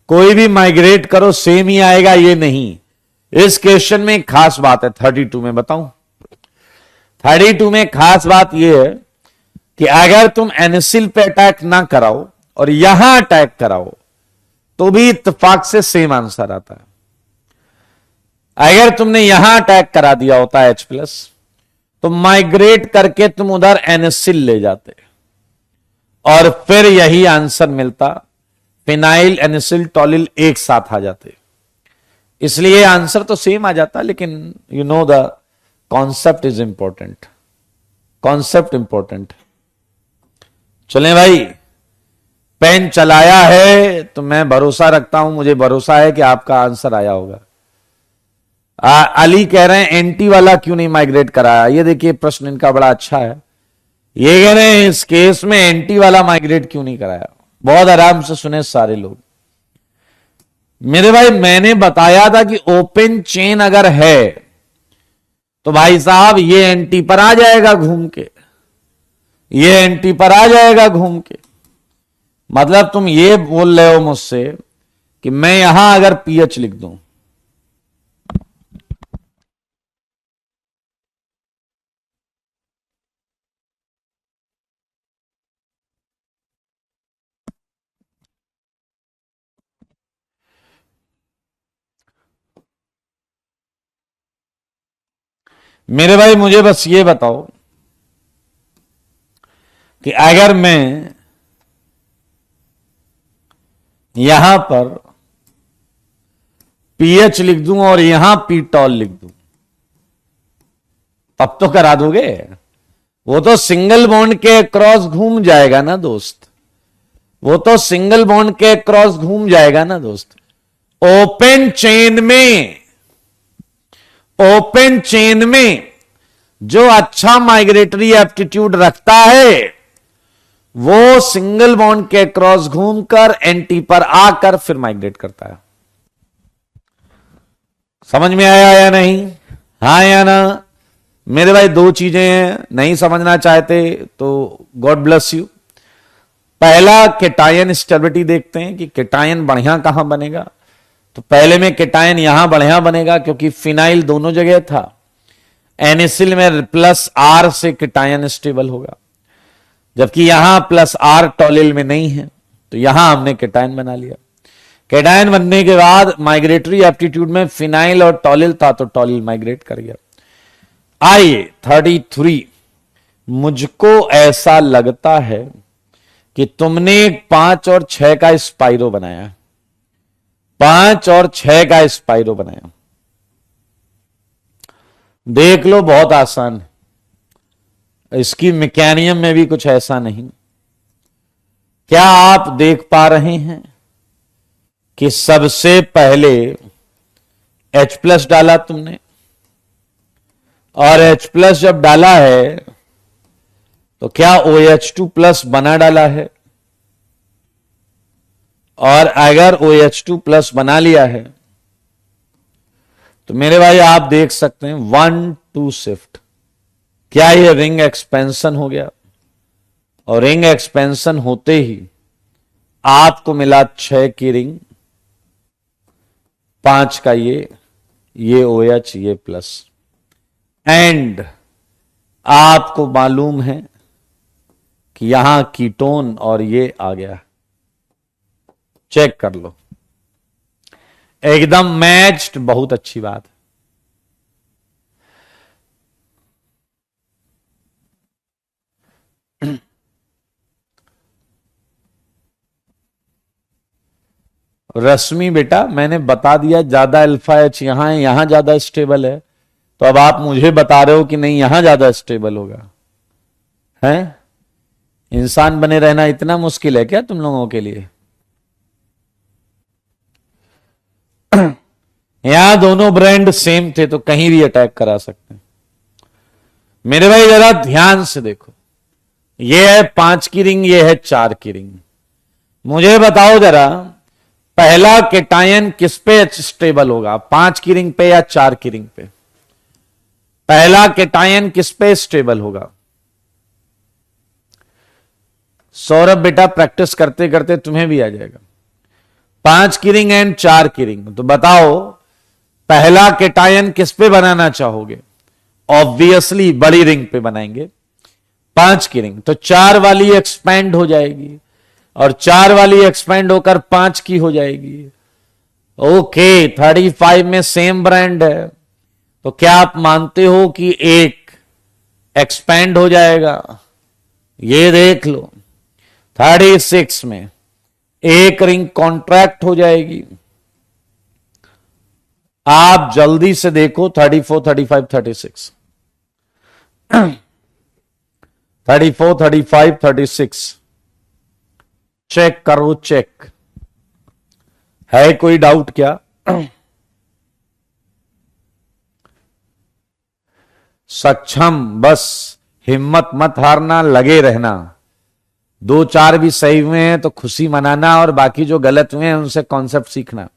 कोई भी माइग्रेट करो सेम ही आएगा, ये नहीं। इस क्वेश्चन में एक खास बात है, 32 में बताऊं। 32 में खास बात यह है कि अगर तुम एनिसिल पे अटैक ना कराओ और यहां अटैक कराओ तो भी इत्तेफाक से सेम आंसर आता है। अगर तुमने यहां अटैक करा दिया होता है H प्लस, तो माइग्रेट करके तुम उधर एनिसिल ले जाते और फिर यही आंसर मिलता, फिनाइल, एनिसिल, टॉलिल एक साथ आ जाते। इसलिए आंसर तो सेम आ जाता, लेकिन you know the concept is pen चलाया है तो मैं भरोसा रखता हूं, मुझे भरोसा है कि आपका आंसर आया होगा। अली कह रहे हैं एंटी वाला क्यों नहीं माइग्रेट कराया। ये देखिए प्रश्न इनका बड़ा अच्छा है। ये कह रहे हैं इस केस में एंटी वाला माइग्रेट क्यों नहीं कराया। बहुत आराम से सुने सारे लोग। मेरे भाई मैंने बताया था कि ओपन चेन अगर है तो भाई साहब ये एंटी पर आ जाएगा घूम के, ये एंटी पर आ जाएगा घूम के। मतलब तुम ये बोल रहे हो मुझसे कि मैं यहां अगर पीएच लिख दूं, मेरे भाई मुझे बस ये बताओ कि अगर मैं यहां पर पीएच लिख दूं और यहां पी टॉल लिख दूं, तब तो करा दोगे। वो तो सिंगल बॉन्ड के क्रॉस घूम जाएगा ना दोस्त, वो तो सिंगल बॉन्ड के क्रॉस घूम जाएगा ना दोस्त। ओपन चेन में, ओपन चेन में जो अच्छा माइग्रेटरी एप्टीट्यूड रखता है वो सिंगल बॉन्ड के क्रॉस घूमकर एंटी पर आकर फिर माइग्रेट करता है। समझ में आया या नहीं, हाँ या ना। मेरे भाई दो चीजें हैं, नहीं समझना चाहते तो गॉड ब्लेस यू। पहला केटायन स्टेबिलिटी देखते हैं कि केटायन बढ़िया कहां बनेगा। तो पहले में केटायन यहां बढ़िया बनेगा क्योंकि फिनाइल दोनों जगह था। एनिसिल में प्लस आर से केटायन स्टेबल होगा, जबकि यहां प्लस आर टॉलिल में नहीं है, तो यहां हमने केटायन बना लिया। केटायन बनने के बाद माइग्रेटरी एप्टीट्यूड में फिनाइल और टॉलिल था तो टॉलिल माइग्रेट कर गया। आइए 33, मुझको ऐसा लगता है कि तुमने 5 और 6 का स्पाइरो बनाया, 5 और 6 का स्पाइरो बनाया। देख लो बहुत आसान है, इसकी मैकेनिज्म में भी कुछ ऐसा नहीं। क्या आप देख पा रहे हैं कि सबसे पहले H प्लस डाला तुमने, और H प्लस जब डाला है तो क्या OH2 प्लस बना डाला है, और अगर OH2 प्लस बना लिया है तो मेरे भाई आप देख सकते हैं 1-2 शिफ्ट। क्या ये रिंग एक्सपेंशन हो गया, और रिंग एक्सपेंशन होते ही आपको मिला 6 की रिंग, 5 का ये OH ये प्लस, एंड आपको मालूम है कि यहां कीटोन और ये आ गया। चेक कर लो, एकदम मैच्ड, बहुत अच्छी बात। रश्मि बेटा मैंने बता दिया ज्यादा अल्फा एच यहां है, यहां ज्यादा स्टेबल है, तो अब आप मुझे बता रहे हो कि नहीं यहां ज्यादा स्टेबल होगा। हैं, इंसान बने रहना इतना मुश्किल है क्या तुम लोगों के लिए। यहां दोनों ब्रांड सेम थे तो कहीं भी अटैक करा सकते हैं। मेरे भाई जरा ध्यान से देखो, ये है 5 की रिंग, ये है 4 की रिंग। मुझे बताओ जरा पहला केटायन किस पे स्टेबल होगा, 5 की रिंग पे या 4 की रिंग पे। पहला केटायन किस पे स्टेबल होगा। सौरभ बेटा प्रैक्टिस करते करते तुम्हें भी आ जाएगा। 5 की रिंग एंड 4 की रिंग, तो बताओ पहला केटायन किस पे बनाना चाहोगे। ऑब्वियसली बड़ी रिंग पे बनाएंगे 5 की रिंग, तो 4 वाली एक्सपैंड हो जाएगी और 4 वाली एक्सपैंड होकर 5 की हो जाएगी। ओके 35 में सेम ब्रांड है, तो क्या आप मानते हो कि एक एक्सपैंड हो जाएगा। ये देख लो 36 में एक रिंग कॉन्ट्रैक्ट हो जाएगी। आप जल्दी से देखो 34, 35, 36, 34, 35, 36, चेक करो, चेक। है कोई डाउट क्या? सक्षम, बस हिम्मत मत हारना, लगे रहना। दो चार भी सही हुए हैं तो खुशी मनाना, और बाकी जो गलत हुए हैं उनसे कॉन्सेप्ट सीखना।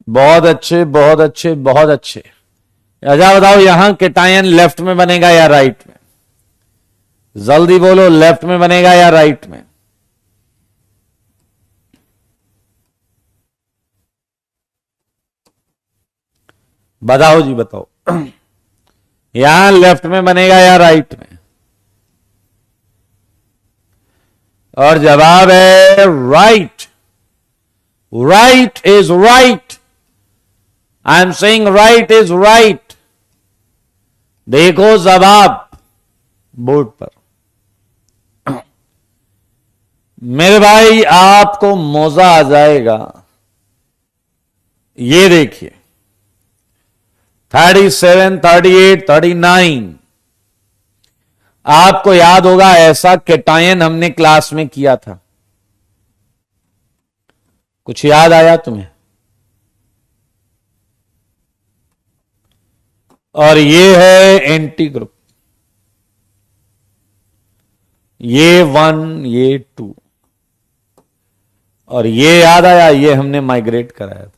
बहुत अच्छे, बहुत अच्छे, बहुत अच्छे। अच्छा बताओ, यहां केटायन लेफ्ट में बनेगा या राइट में? जल्दी बोलो, लेफ्ट में बनेगा या राइट में? बताओ जी, बताओ। यहां लेफ्ट में बनेगा या राइट में? और जवाब है right. Right is right. I am saying right is right. देखो जवाब बोर्ड पर। मेरे भाई आपको मजा आ जाएगा। ये देखिए, 37, 38, 39। आपको याद होगा ऐसा केटायन हमने क्लास में किया था। कुछ याद आया तुम्हें? और ये है एंटी ग्रुप, ये 1, ये 2, और ये याद आया, ये हमने माइग्रेट कराया था।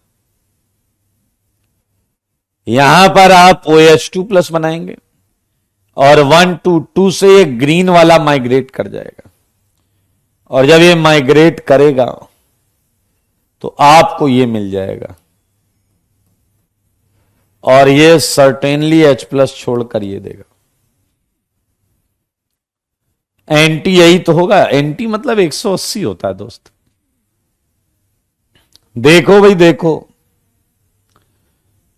यहां पर आप OH2+ बनाएंगे, और 1, 2, 2 से ये ग्रीन वाला माइग्रेट कर जाएगा। और जब ये माइग्रेट करेगा तो आपको ये मिल जाएगा, और ये सर्टेनली H+ छोड़कर ये देगा। एंटी यही तो होगा। एंटी मतलब 180 होता है दोस्त। देखो भाई देखो,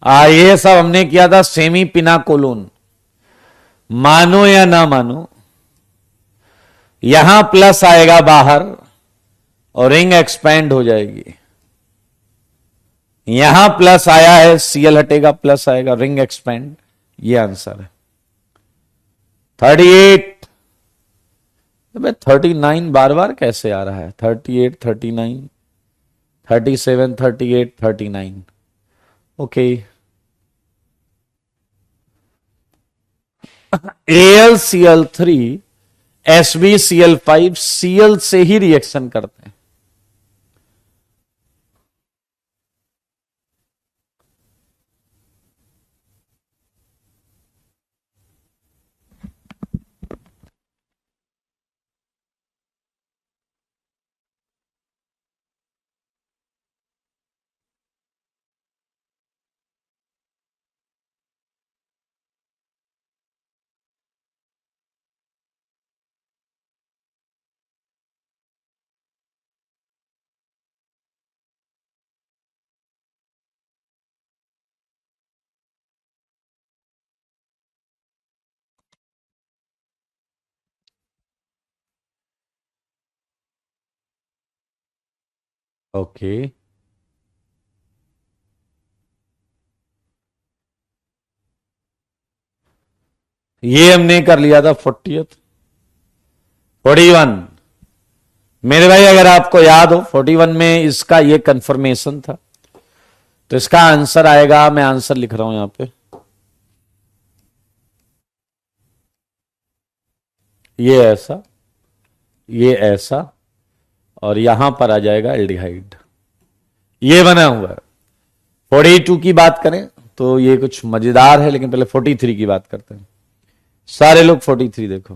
ये सब हमने किया था सेमी पिनाकोलोन। मानो या ना मानो, यहां प्लस आएगा बाहर और रिंग एक्सपैंड हो जाएगी। यहां प्लस आया है, Cl हटेगा, प्लस आएगा, रिंग एक्सपैंड। ये आंसर है 38। तो 39 बार बार कैसे आ रहा है? 38, 39, 37, 38, 39। ओके। AlCl3 SbCl5 Cl से ही रिएक्शन करते हैं। ओके। ये हमने कर लिया था 40th, 41। मेरे भाई अगर आपको याद हो 41 में इसका ये कंफर्मेशन था, तो इसका आंसर आएगा, मैं आंसर लिख रहा हूं यहां पे, ये ऐसा, ये ऐसा, और यहां पर आ जाएगा एल्डिहाइड। ये बना हुआ है। 42 की बात करें तो ये कुछ मजेदार है, लेकिन पहले 43 की बात करते हैं। सारे लोग 43 देखो।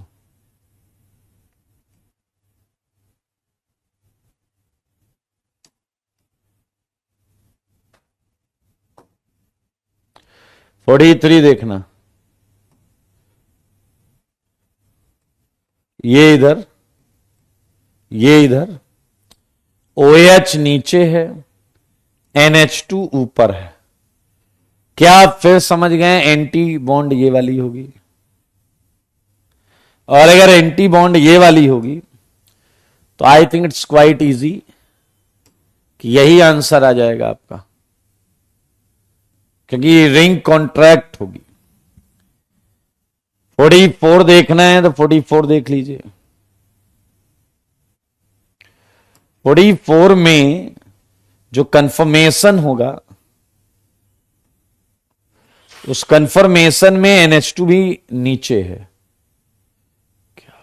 फोर्टी थ्री देखना, ये इधर, ये इधर, OH नीचे है, NH2 ऊपर है। क्या आप फिर समझ गए? एंटी बॉन्ड ये वाली होगी, और अगर एंटी बॉन्ड ये वाली होगी तो I think it's quite easy कि यही आंसर आ जाएगा आपका, क्योंकि रिंग कॉन्ट्रैक्ट होगी। 44 देखना है तो 44 देख लीजिए। 44 में जो कंफर्मेशन होगा उस कंफर्मेशन में NH2 भी नीचे है। क्या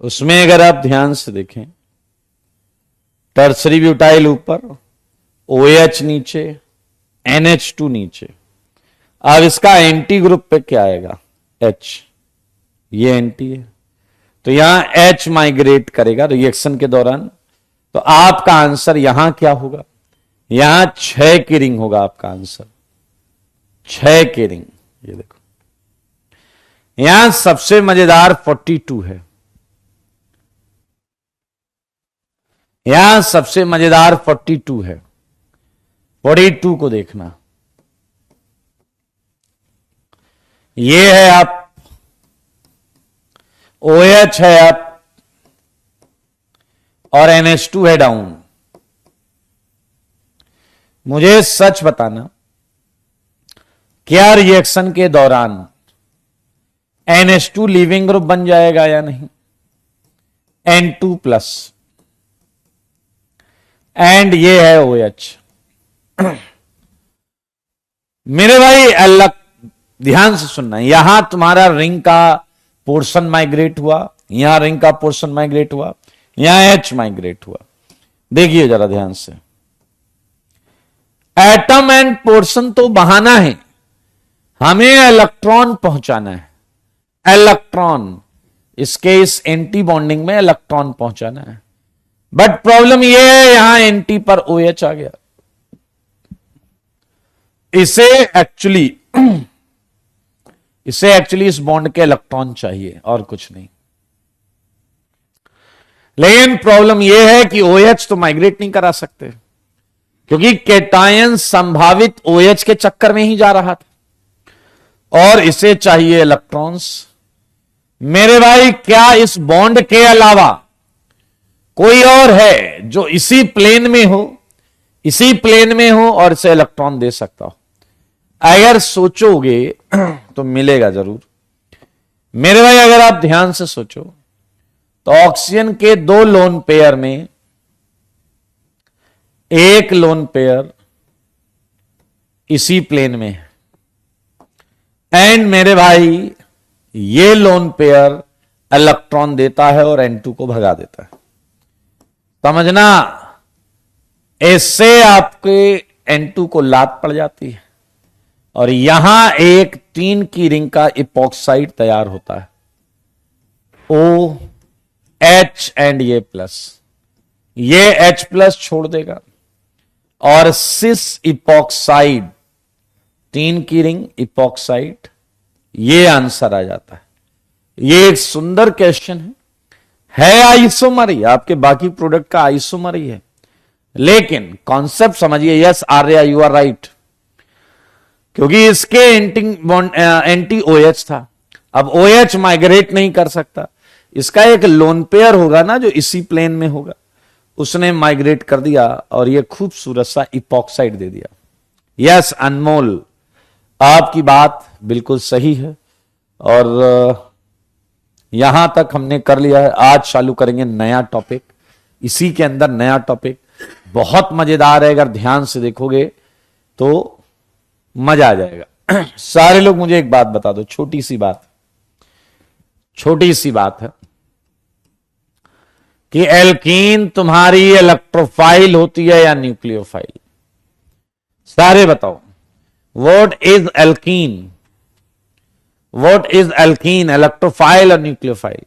उसमें अगर आप ध्यान से देखें, टर्सरी ब्यूटाइल ऊपर, OH नीचे, NH2 नीचे। अब इसका एंटी ग्रुप पे क्या आएगा? H। ये एंटी है तो यहां H माइग्रेट करेगा रिएक्शन के दौरान। तो आपका आंसर यहां क्या होगा? यहां 6 की रिंग होगा आपका आंसर, 6 की रिंग। ये देखो यहां सबसे मजेदार 42 है, यहां सबसे मजेदार 42 है। 42 को देखना, ये है आप, OH है आप और NH2 है डाउन। मुझे सच बताना, क्या रिएक्शन के दौरान NH2 लीविंग ग्रुप बन जाएगा या नहीं? N2 प्लस एंड ये है OH। मेरे भाई अलग ध्यान से सुनना, यहां तुम्हारा रिंग का पोर्शन माइग्रेट हुआ, यहां रिंग का पोर्शन माइग्रेट हुआ, यहां H माइग्रेट हुआ। देखिए जरा ध्यान से, एटम एंड पोर्शन तो बहाना है, हमें इलेक्ट्रॉन पहुंचाना है। इलेक्ट्रॉन, इसके इस एंटी बॉन्डिंग में इलेक्ट्रॉन पहुंचाना है। बट प्रॉब्लम यह है यहां एंटी पर OH आ गया। इसे एक्चुअली इस बॉन्ड के इलेक्ट्रॉन चाहिए और कुछ नहीं। लेकिन प्रॉब्लम यह है कि OH तो माइग्रेट नहीं करा सकते, क्योंकि कैटायन संभावित OH के चक्कर में ही जा रहा था और इसे चाहिए इलेक्ट्रॉन्स। मेरे भाई क्या इस बॉन्ड के अलावा कोई और है जो इसी प्लेन में हो और इसे इलेक्ट्रॉन दे सकता हो? अगर सोचोगे तो मिलेगा जरूर। मेरे भाई अगर आप ध्यान से सोचो तो ऑक्सीजन के 2 लोन पेयर में एक लोन पेयर इसी प्लेन में है एंड मेरे भाई ये लोन पेयर इलेक्ट्रॉन देता है और N2 को भगा देता है। समझना, इससे आपके N2 को लात पड़ जाती है और यहां एक 3 की रिंग का इपॉक्साइड तैयार होता है, OH एंड ये प्लस, ये H प्लस छोड़ देगा और सिस इपॉक्साइड, 3 की रिंग इपॉक्साइड, ये आंसर आ जाता है। ये एक सुंदर क्वेश्चन है आइसोमर ही, आपके बाकी प्रोडक्ट का आइसोमर ही है, लेकिन कॉन्सेप्ट समझिए। Yes Arya you are right, क्योंकि इसके एंटी OH था। अब OH माइग्रेट नहीं कर सकता, इसका एक लोन पेयर होगा ना जो इसी प्लेन में होगा, उसने माइग्रेट कर दिया और ये खूबसूरत सा इपॉक्साइड दे दिया। यस अनमोल, आपकी बात बिल्कुल सही है और यहां तक हमने कर लिया है। आज चालू करेंगे नया टॉपिक, इसी के अंदर नया टॉपिक बहुत मजेदार है, अगर ध्यान से देखोगे तो मजा आ जाएगा। सारे लोग मुझे एक बात बता दो, छोटी सी बात है कि एल्कीन तुम्हारी इलेक्ट्रोफाइल होती है या न्यूक्लियोफाइल? सारे बताओ, what is alkene? What is alkene, electrophile और न्यूक्लियोफाइल?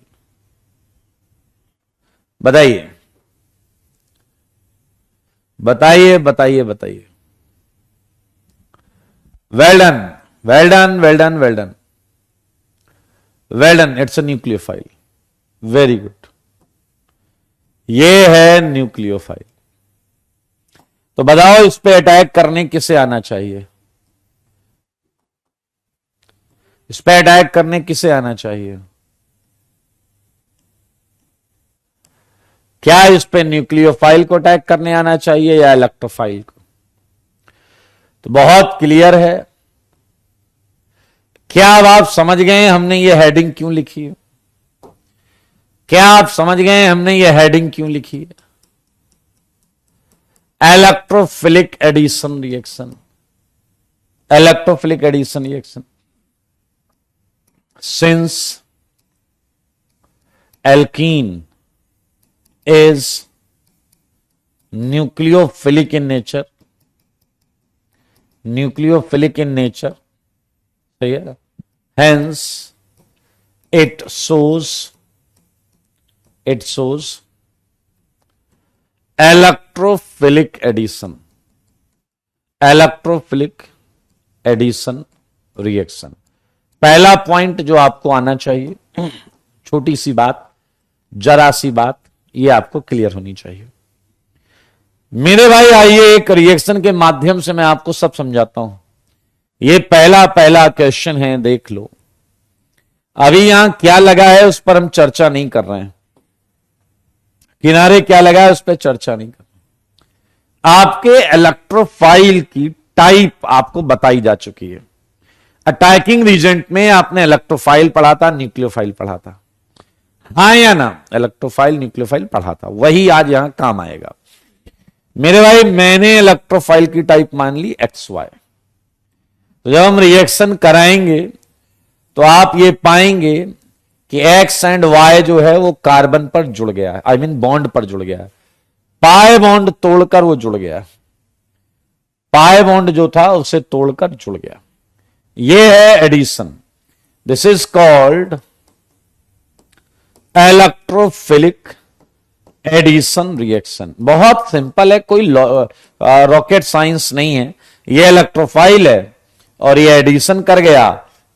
बताइए बताइए बताइए बताइए। Well done well done well done well done well done, it's a nucleophile, very good. ये है न्यूक्लियोफाइल। तो बताओ इस पे अटैक करने किसे आना चाहिए? इस पे अटैक करने किसे आना चाहिए? क्या इस पे न्यूक्लियोफाइल को अटैक करने आना चाहिए या इलेक्ट्रोफाइल को? तो बहुत क्लियर है। क्या अब आप समझ गए हमने ये हेडिंग क्यों लिखी है? क्या आप समझ गए हमने ये हेडिंग क्यों लिखी है? Electrophilic addition reaction, electrophilic addition reaction. Since alkene is nucleophilic in nature, nucleophilic in nature, सही है, hence it shows electrophilic addition, electrophilic addition reaction। पहला पॉइंट जो आपको आना चाहिए, छोटी सी बात, जरा सी बात, ये आपको क्लियर होनी चाहिए। मेरे भाई आइए एक रिएक्शन के माध्यम से मैं आपको सब समझाता हूं। ये पहला क्वेश्चन है, देख लो। अभी यहां क्या लगा है उस पर हम चर्चा नहीं कर रहे हैं, किनारे क्या लगा है उस पर चर्चा नहीं कर रहे। आपके इलेक्ट्रोफाइल की टाइप आपको बताई जा चुकी है। अटैकिंग रीजेंट में आपने इलेक्ट्रोफाइल पढ़ा था, न्यूक्लियोफाइल पढ़ा था, हाँ या ना? इलेक्ट्रोफाइल न्यूक्लियोफाइल पढ़ा था, वही आज यहां काम आएगा। मेरे भाई मैंने इलेक्ट्रोफाइल की टाइप मान ली XY। तो जब हम रिएक्शन कराएंगे तो आप ये पाएंगे कि X एंड Y जो है वो कार्बन पर जुड़ गया है, आई मीन बॉन्ड पर जुड़ गया है। पाई बॉन्ड तोड़कर वो जुड़ गया, पाई बॉन्ड जो था उसे तोड़कर जुड़ गया। ये है addition. This is called electrophilic addition reaction. बहुत सिंपल है, कोई रॉकेट साइंस नहीं है। ये इलेक्ट्रोफाइल है और ये एडिशन कर गया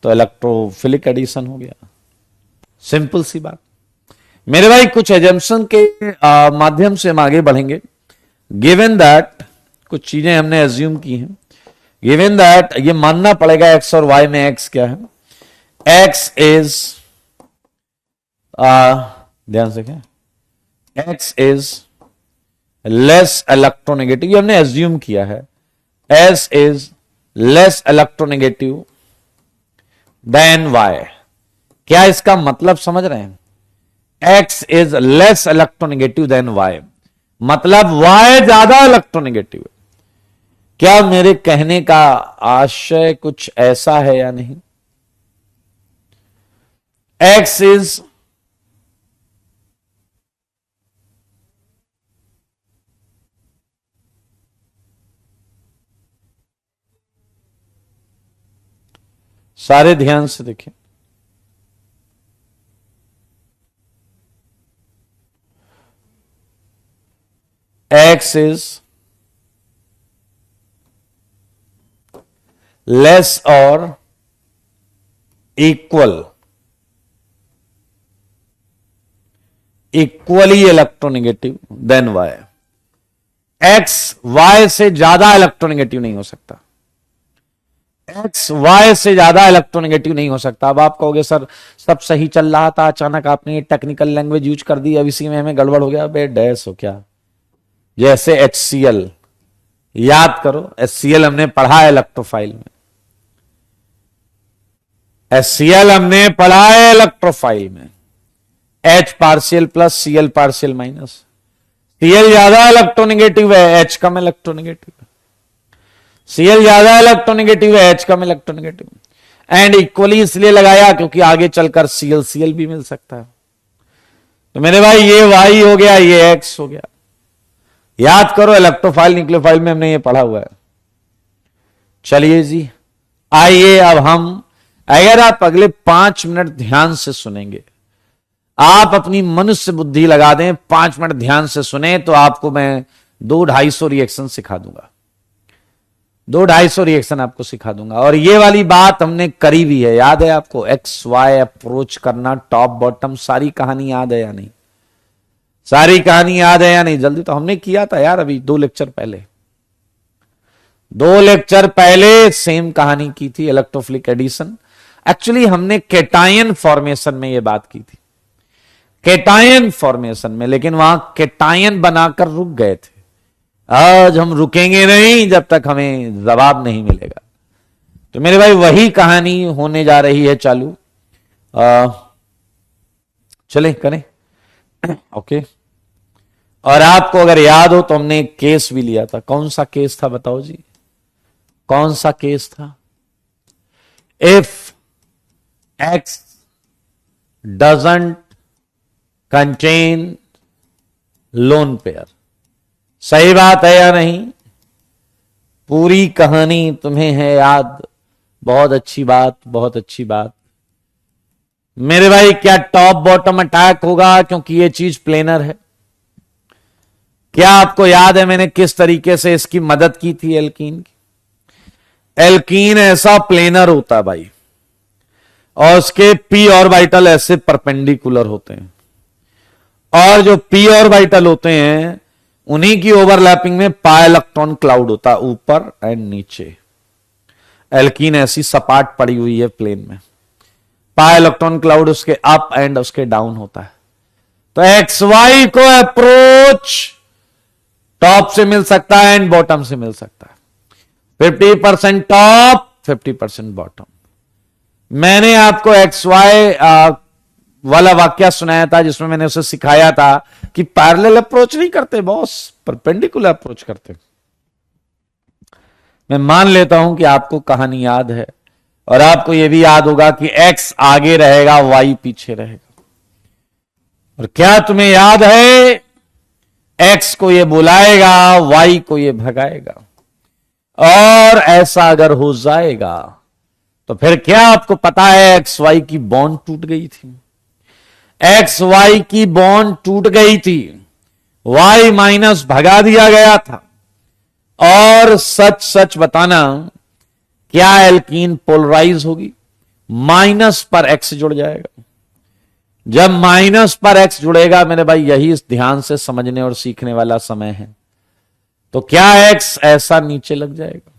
तो इलेक्ट्रोफिलिक एडिशन हो गया। सिंपल सी बात। मेरे भाई कुछ एजम्पशन के माध्यम से हम आगे बढ़ेंगे। गिवन दैट, कुछ चीजें हमने एज्यूम की हैं। गिवन दैट, ये मानना पड़ेगा एक्स और वाई में एक्स क्या है? एक्स इज, ध्यान से, क्या एक्स इज लेस इलेक्ट्रोनेगेटिव, ये हमने एज्यूम किया है। S is less electronegative than Y. क्या इसका मतलब समझ रहे हैं? X is less electronegative than Y, मतलब वाई ज्यादा इलेक्ट्रोनेगेटिव है। क्या मेरे कहने का आशय कुछ ऐसा है या नहीं? एक्स इज सारे ध्यान से देखें। एक्स इज लेस और equally electronegative than Y. X Y से ज्यादा इलेक्ट्रोनेगेटिव नहीं हो सकता। एक्स वाई से ज्यादा इलेक्ट्रोनेगेटिव नहीं हो सकता। अब आप कहोगे सर सब सही चल रहा था, अचानक आपने ये टेक्निकल लैंग्वेज यूज कर दी, अब इसी में हमें गड़बड़ हो गया। बे डैश हो क्या? जैसे HCl, याद करो HCl हमने पढ़ा है इलेक्ट्रोफाइल में, HCl हमने पढ़ा है इलेक्ट्रोफाइल में। H partial plus Cl partial minus. Cl ज्यादा इलेक्ट्रोनेगेटिव है, H कम इलेक्ट्रोनेगेटिव है। Cl ज्यादा इलेक्ट्रोनेगेटिव है, H come electronegative. And equally इसलिए लगाया क्योंकि आगे चलकर Cl भी मिल सकता है। तो मेरे भाई ये Y हो गया, ये X हो गया। याद करो इलेक्ट्रोफाइल न्यूक्लियोफाइल में हमने ये पढ़ा हुआ है। चलिए जी, आइए अब हम, अगर आप अगले 5 मिनट ध्यान से सुनेंगे, आप अपनी मनुष्य बुद्धि लगा दें, 5 मिनट ध्यान से सुने, तो आपको मैं 200-250 रिएक्शन सिखा दूंगा। 200-250 रिएक्शन आपको सिखा दूंगा। और ये वाली बात हमने करी भी है, याद है आपको? एक्स वाई अप्रोच करना, टॉप बॉटम, सारी कहानी याद है या नहीं? सारी कहानी याद है या नहीं? जल्दी, तो हमने किया था यार अभी 2 लेक्चर पहले। 2 लेक्चर पहले सेम कहानी की थी, इलेक्ट्रोफिलिक एडिशन। एक्चुअली हमने कैटायन फॉर्मेशन में ये बात की थी। केटायन फॉर्मेशन में, लेकिन वहां केटायन बनाकर रुक गए थे। आज हम रुकेंगे नहीं जब तक हमें जवाब नहीं मिलेगा। तो मेरे भाई वही कहानी होने जा रही है चालू। चलें करें। ओके। और आपको अगर याद हो तो हमने एक केस भी लिया था। कौन सा केस था बताओ जी, कौन सा केस था? If x doesn't contain lone pair. सही बात है या नहीं? पूरी कहानी तुम्हें है याद? बहुत अच्छी बात, बहुत अच्छी बात। मेरे भाई क्या टॉप बॉटम अटैक होगा, क्योंकि ये चीज प्लेनर है। क्या आपको याद है मैंने किस तरीके से इसकी मदद की थी एल्कीन की? एल्कीन ऐसा प्लेनर होता है भाई, और उसके पी ऑर्बिटल ऐसे परपेंडिकुलर होते हैं, और जो पी ऑर्बिटल होते हैं उन्हीं की ओवरलैपिंग में पाई इलेक्ट्रॉन क्लाउड होता है, ऊपर एंड नीचे। एल्कीन ऐसी सपाट पड़ी हुई है प्लेन में, पाई इलेक्ट्रॉन क्लाउड उसके अप एंड उसके डाउन होता है। तो एक्स वाई को अप्रोच टॉप से मिल सकता है एंड बॉटम से मिल सकता है। 50% टॉप, 50% बॉटम। मैंने आपको एक्स वाई वाला वाक्य सुनाया था जिसमें मैंने उसे सिखाया था कि पैरेलल अप्रोच नहीं करते बॉस, परपेंडिकुलर अप्रोच करते। मैं मान लेता हूं कि आपको कहानी याद है, और आपको यह भी याद होगा कि एक्स आगे रहेगा, वाई पीछे रहेगा। और क्या तुम्हें याद है, एक्स को ये बुलाएगा, वाई को ये भगाएगा। और ऐसा अगर हो जाएगा तो फिर क्या आपको पता है एक्स वाई की बॉन्ड टूट गई थी। एक्स वाई की बॉन्ड टूट गई थी, वाई माइनस भगा दिया गया था। और सच सच बताना, क्या एल्कीन पोलराइज होगी? माइनस पर एक्स जुड़ जाएगा। जब माइनस पर एक्स जुड़ेगा मेरे भाई, यही इस ध्यान से समझने और सीखने वाला समय है। तो क्या एक्स ऐसा नीचे लग जाएगा?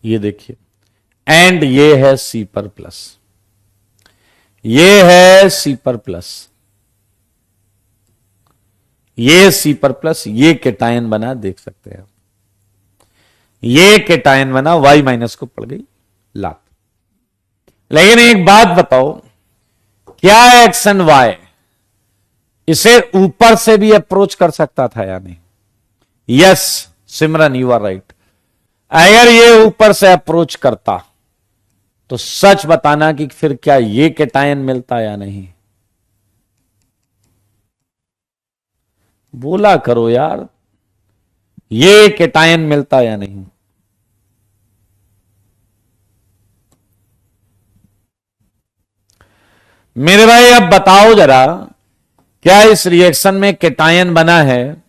ये देखिए, एंड ये है सी पर प्लस, ये है सी पर प्लस, ये सी पर प्लस, ये केटायन बना, देख सकते हैं। ये केटायन बना, वाई माइनस को पड़ गई लात। लेकिन एक बात बताओ, क्या एक्स एंड वाई इसे ऊपर से भी अप्रोच कर सकता था या नहीं? Yes Simran, you are right. अगर ये ऊपर से अप्रोच करता तो सच बताना कि फिर क्या ये केटायन मिलता या नहीं? बोला करो यार, ये केटायन मिलता या नहीं? मेरे भाई अब बताओ जरा, क्या इस रिएक्शन में केटायन बना है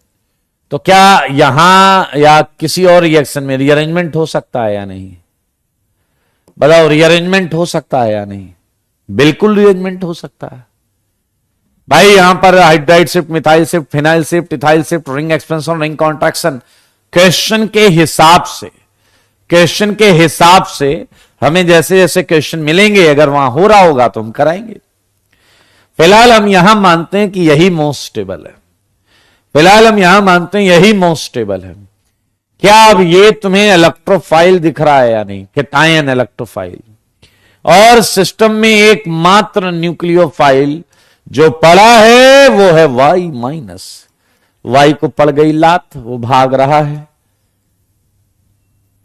तो क्या यहां या किसी और रिएक्शन में रीअरेंजमेंट हो सकता है या नहीं? बताओ, रीअरेंजमेंट हो सकता है या नहीं? बिल्कुल रीअरेंजमेंट हो सकता है भाई। यहां पर hydride shift, methyl shift, phenyl shift, ethyl shift, ring expansion, ring contraction, question के हिसाब से, क्वेश्चन के हिसाब से हमें जैसे जैसे क्वेश्चन मिलेंगे, अगर वहां हो रहा होगा तो हम कराएंगे। फिलहाल हम यहां मानते हैं कि यही मोस्ट स्टेबल है, फिलहाल हम यहां मानते हैं यही मोस्ट स्टेबल है। क्या अब ये तुम्हें इलेक्ट्रोफाइल दिख रहा है या नहीं? Cation electrophile. और सिस्टम में एकमात्र न्यूक्लियोफाइल जो पड़ा है वो है वाई माइनस। वाई को पड़ गई लात, वो भाग रहा है,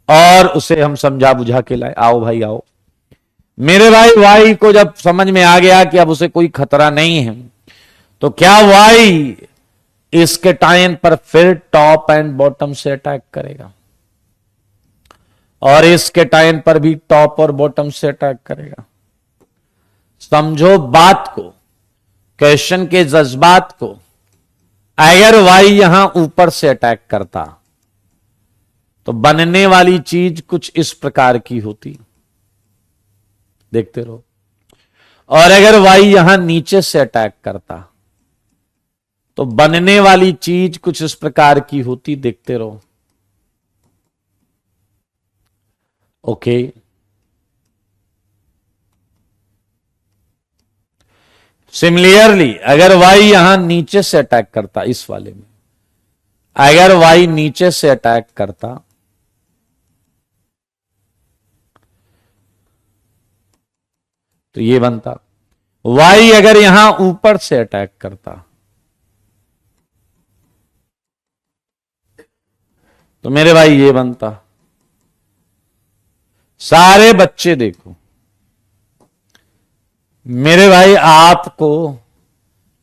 और उसे हम समझा बुझा के लाए। आओ भाई आओ मेरे भाई। वाई को जब समझ में आ गया कि अब उसे कोई खतरा नहीं है, तो क्या वाई इस केटायन पर फिर टॉप एंड बॉटम से अटैक करेगा, और इस केटायन पर भी टॉप और बॉटम से अटैक करेगा। समझो बात को, क्वेश्चन के जज्बात को। अगर वाई यहां ऊपर से अटैक करता तो बनने वाली चीज कुछ इस प्रकार की होती, देखते रहो। और अगर वाई यहां नीचे से अटैक करता तो बनने वाली चीज कुछ इस प्रकार की होती, देखते रहो। ओके। सिमिलरली अगर y यहां नीचे से अटैक करता, इस वाले में अगर y नीचे से अटैक करता तो ये बनता, y अगर यहां ऊपर से अटैक करता तो मेरे भाई ये बनता। सारे बच्चे देखो मेरे भाई, आपको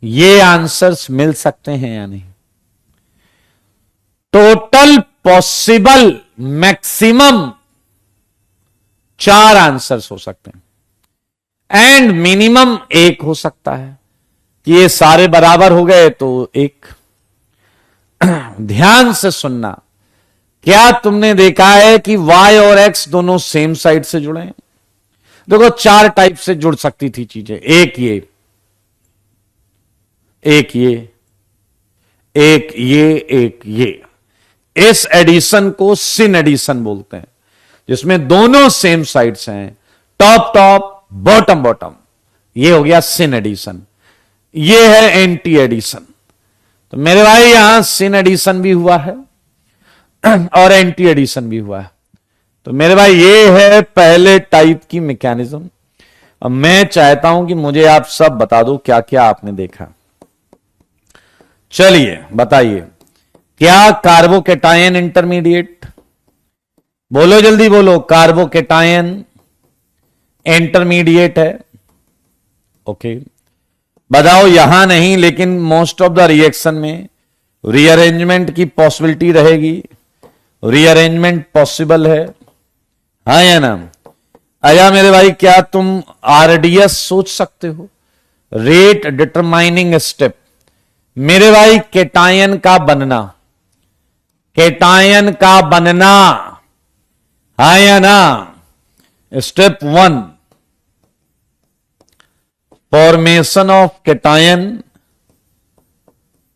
ये आंसर्स मिल सकते हैं या नहीं? टोटल पॉसिबल मैक्सिमम 4 आंसर्स हो सकते हैं एंड मिनिमम 1 हो सकता है कि ये सारे बराबर हो गए तो 1। ध्यान से सुनना, क्या तुमने देखा है कि y और x दोनों सेम साइड से जुड़े हैं? देखो 4 टाइप से जुड़ सकती थी चीजें, एक ये, एक ये, एक ये, एक ये। इस एडिशन को सिन एडिशन बोलते हैं, जिसमें दोनों सेम साइड से हैं, टॉप टॉप बॉटम बॉटम। ये हो गया सिन एडिशन। ये है एंटी एडिशन। तो मेरे भाई यहां सिन एडिशन भी हुआ है और एंटी एडिशन भी हुआ है। तो मेरे भाई ये है पहले टाइप की मैकेनिज्म। अब मैं चाहता हूं कि मुझे आप सब बता दो क्या क्या आपने देखा। चलिए बताइए, क्या कार्बोकेटायन इंटरमीडिएट? बोलो जल्दी बोलो, कार्बोकेटायन इंटरमीडिएट है। ओके, बताओ यहां नहीं, लेकिन मोस्ट ऑफ द रिएक्शन में रीअरेंजमेंट की पॉसिबिलिटी रहेगी। रीअरेंजमेंट पॉसिबल है, हाँ या ना? आया मेरे भाई, क्या तुम आरडीएस सोच सकते हो? Rate determining step. मेरे भाई केटायन का बनना, केटायन का बनना, हाँ या ना? Step 1, formation of cation,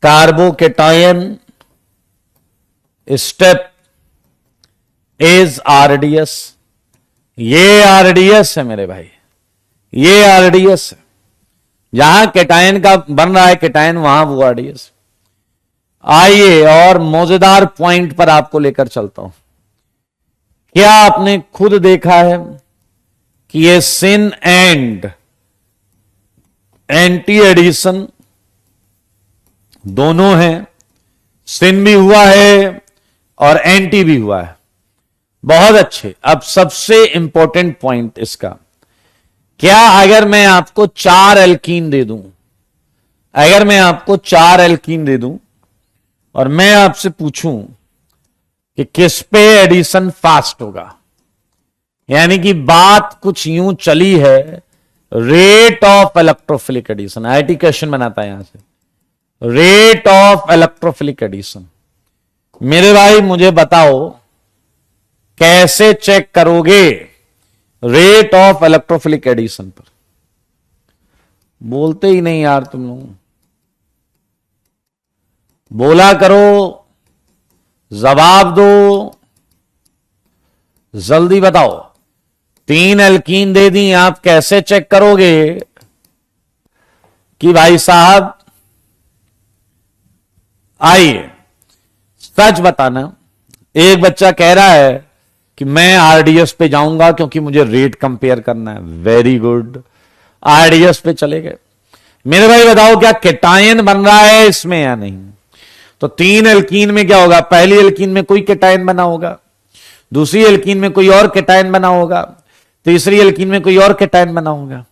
carbocation. Step is RDS. ये आरडीएस है मेरे भाई, ये आरडीएस है। जहां केटायन का बन रहा है केटायन, वहां वो आरडीएस। आइए और मौजेदार पॉइंट पर आपको लेकर चलता हूं। क्या आपने खुद देखा है कि ये सिन एंड एंटी एडिशन दोनों हैं? सिन भी हुआ है और एंटी भी हुआ है। बहुत अच्छे। अब सबसे इंपॉर्टेंट पॉइंट इसका, क्या अगर मैं आपको 4 एल्कीन दे दूं, अगर मैं आपको 4 एल्कीन दे दूं और मैं आपसे पूछूं कि किस पे एडिशन फास्ट होगा, यानी कि बात कुछ यूं चली है, rate of electrophilic addition, IT question बनाता है यहां से, रेट ऑफ इलेक्ट्रोफिलिक एडिशन। मेरे भाई मुझे बताओ कैसे चेक करोगे रेट ऑफ इलेक्ट्रोफिलिक एडिशन पर? बोलते ही नहीं यार तुम लोग, बोला करो, जवाब दो, जल्दी बताओ। 3 एल्कीन दे दी, आप कैसे चेक करोगे कि भाई साहब? आइए सच बताना। एक बच्चा कह रहा है कि मैं आरडीएस पे जाऊंगा क्योंकि मुझे रेट कंपेयर करना है। वेरी गुड, आरडीएस पे चले गए। मेरे भाई बताओ क्या केटायन बन रहा है इसमें या नहीं? तो 3 एल्कीन में क्या होगा? पहली एल्कीन में कोई केटायन बना होगा, दूसरी एल्कीन में कोई और केटायन बना होगा, तीसरी एल्कीन में कोई और केटायन बना होगा।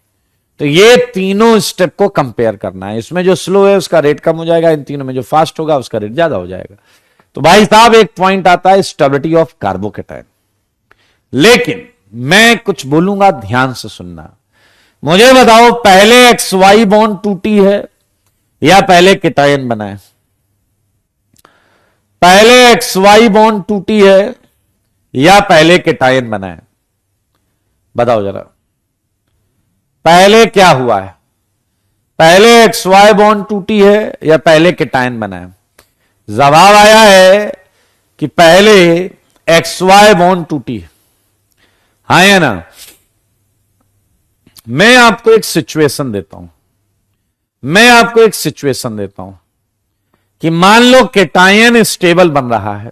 तो ये तीनों स्टेप को कंपेयर करना है। इसमें जो स्लो है उसका रेट कम हो जाएगा, इन तीनों में जो फास्ट होगा उसका रेट ज्यादा हो जाएगा। तो भाई साहब एक पॉइंट आता है स्टेबिलिटी ऑफ कार्बोकेटायन। लेकिन मैं कुछ बोलूंगा, ध्यान से सुनना। मुझे बताओ पहले एक्स वाई बॉन्ड टूटी है या पहले केटायन बना है? पहले एक्स वाई बॉन्ड टूटी है या पहले केटायन बना है? बताओ जरा, पहले क्या हुआ है? पहले एक्स वाई बॉन्ड टूटी है या पहले केटायन बना है? जवाब आया है कि पहले एक्स वाई बॉन्ड टूटी है, हाँ या ना? मैं आपको एक सिचुएशन देता हूं। मैं आपको एक सिचुएशन देता हूं कि मान लो केटायन स्टेबल बन रहा है,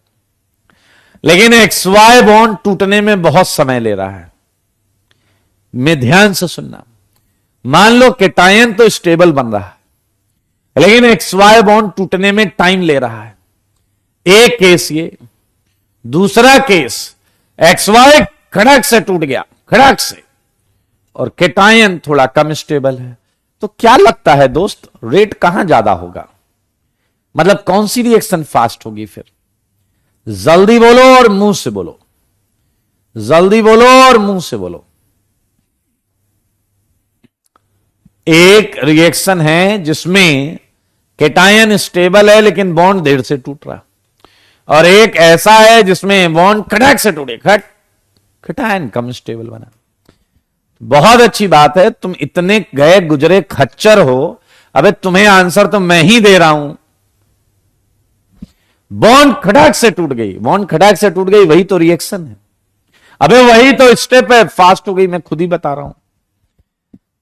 लेकिन XY बॉन्ड टूटने में बहुत समय ले रहा है। मैं ध्यान से सुनना, मान लो केटायन तो स्टेबल बन रहा है, लेकिन XY बॉन्ड टूटने में टाइम ले रहा है। एक केस ये, दूसरा केस XY खड़क से टूट गया, खड़क से, और केटायन थोड़ा कम स्टेबल है। तो क्या लगता है दोस्त, रेट कहां ज्यादा होगा? मतलब कौन सी रिएक्शन फास्ट होगी? फिर जल्दी बोलो और मुंह से बोलो, जल्दी बोलो और मुंह से बोलो। एक रिएक्शन है जिसमें केटायन स्टेबल है लेकिन बॉन्ड देर से टूट रहा, और एक ऐसा है जिसमें बॉन्ड खटक से टूटे, केटायन कम स्टेबल बना। बहुत अच्छी बात है, तुम इतने गए गुजरे खच्चर हो। अबे तुम्हें आंसर तो मैं ही दे रहा हूं। बॉन्ड खटाक से टूट गई, बॉन्ड खटाक से टूट गई, वही तो रिएक्शन है। अबे वही तो स्टेप है, फास्ट हो गई, मैं खुद ही बता रहा हूं।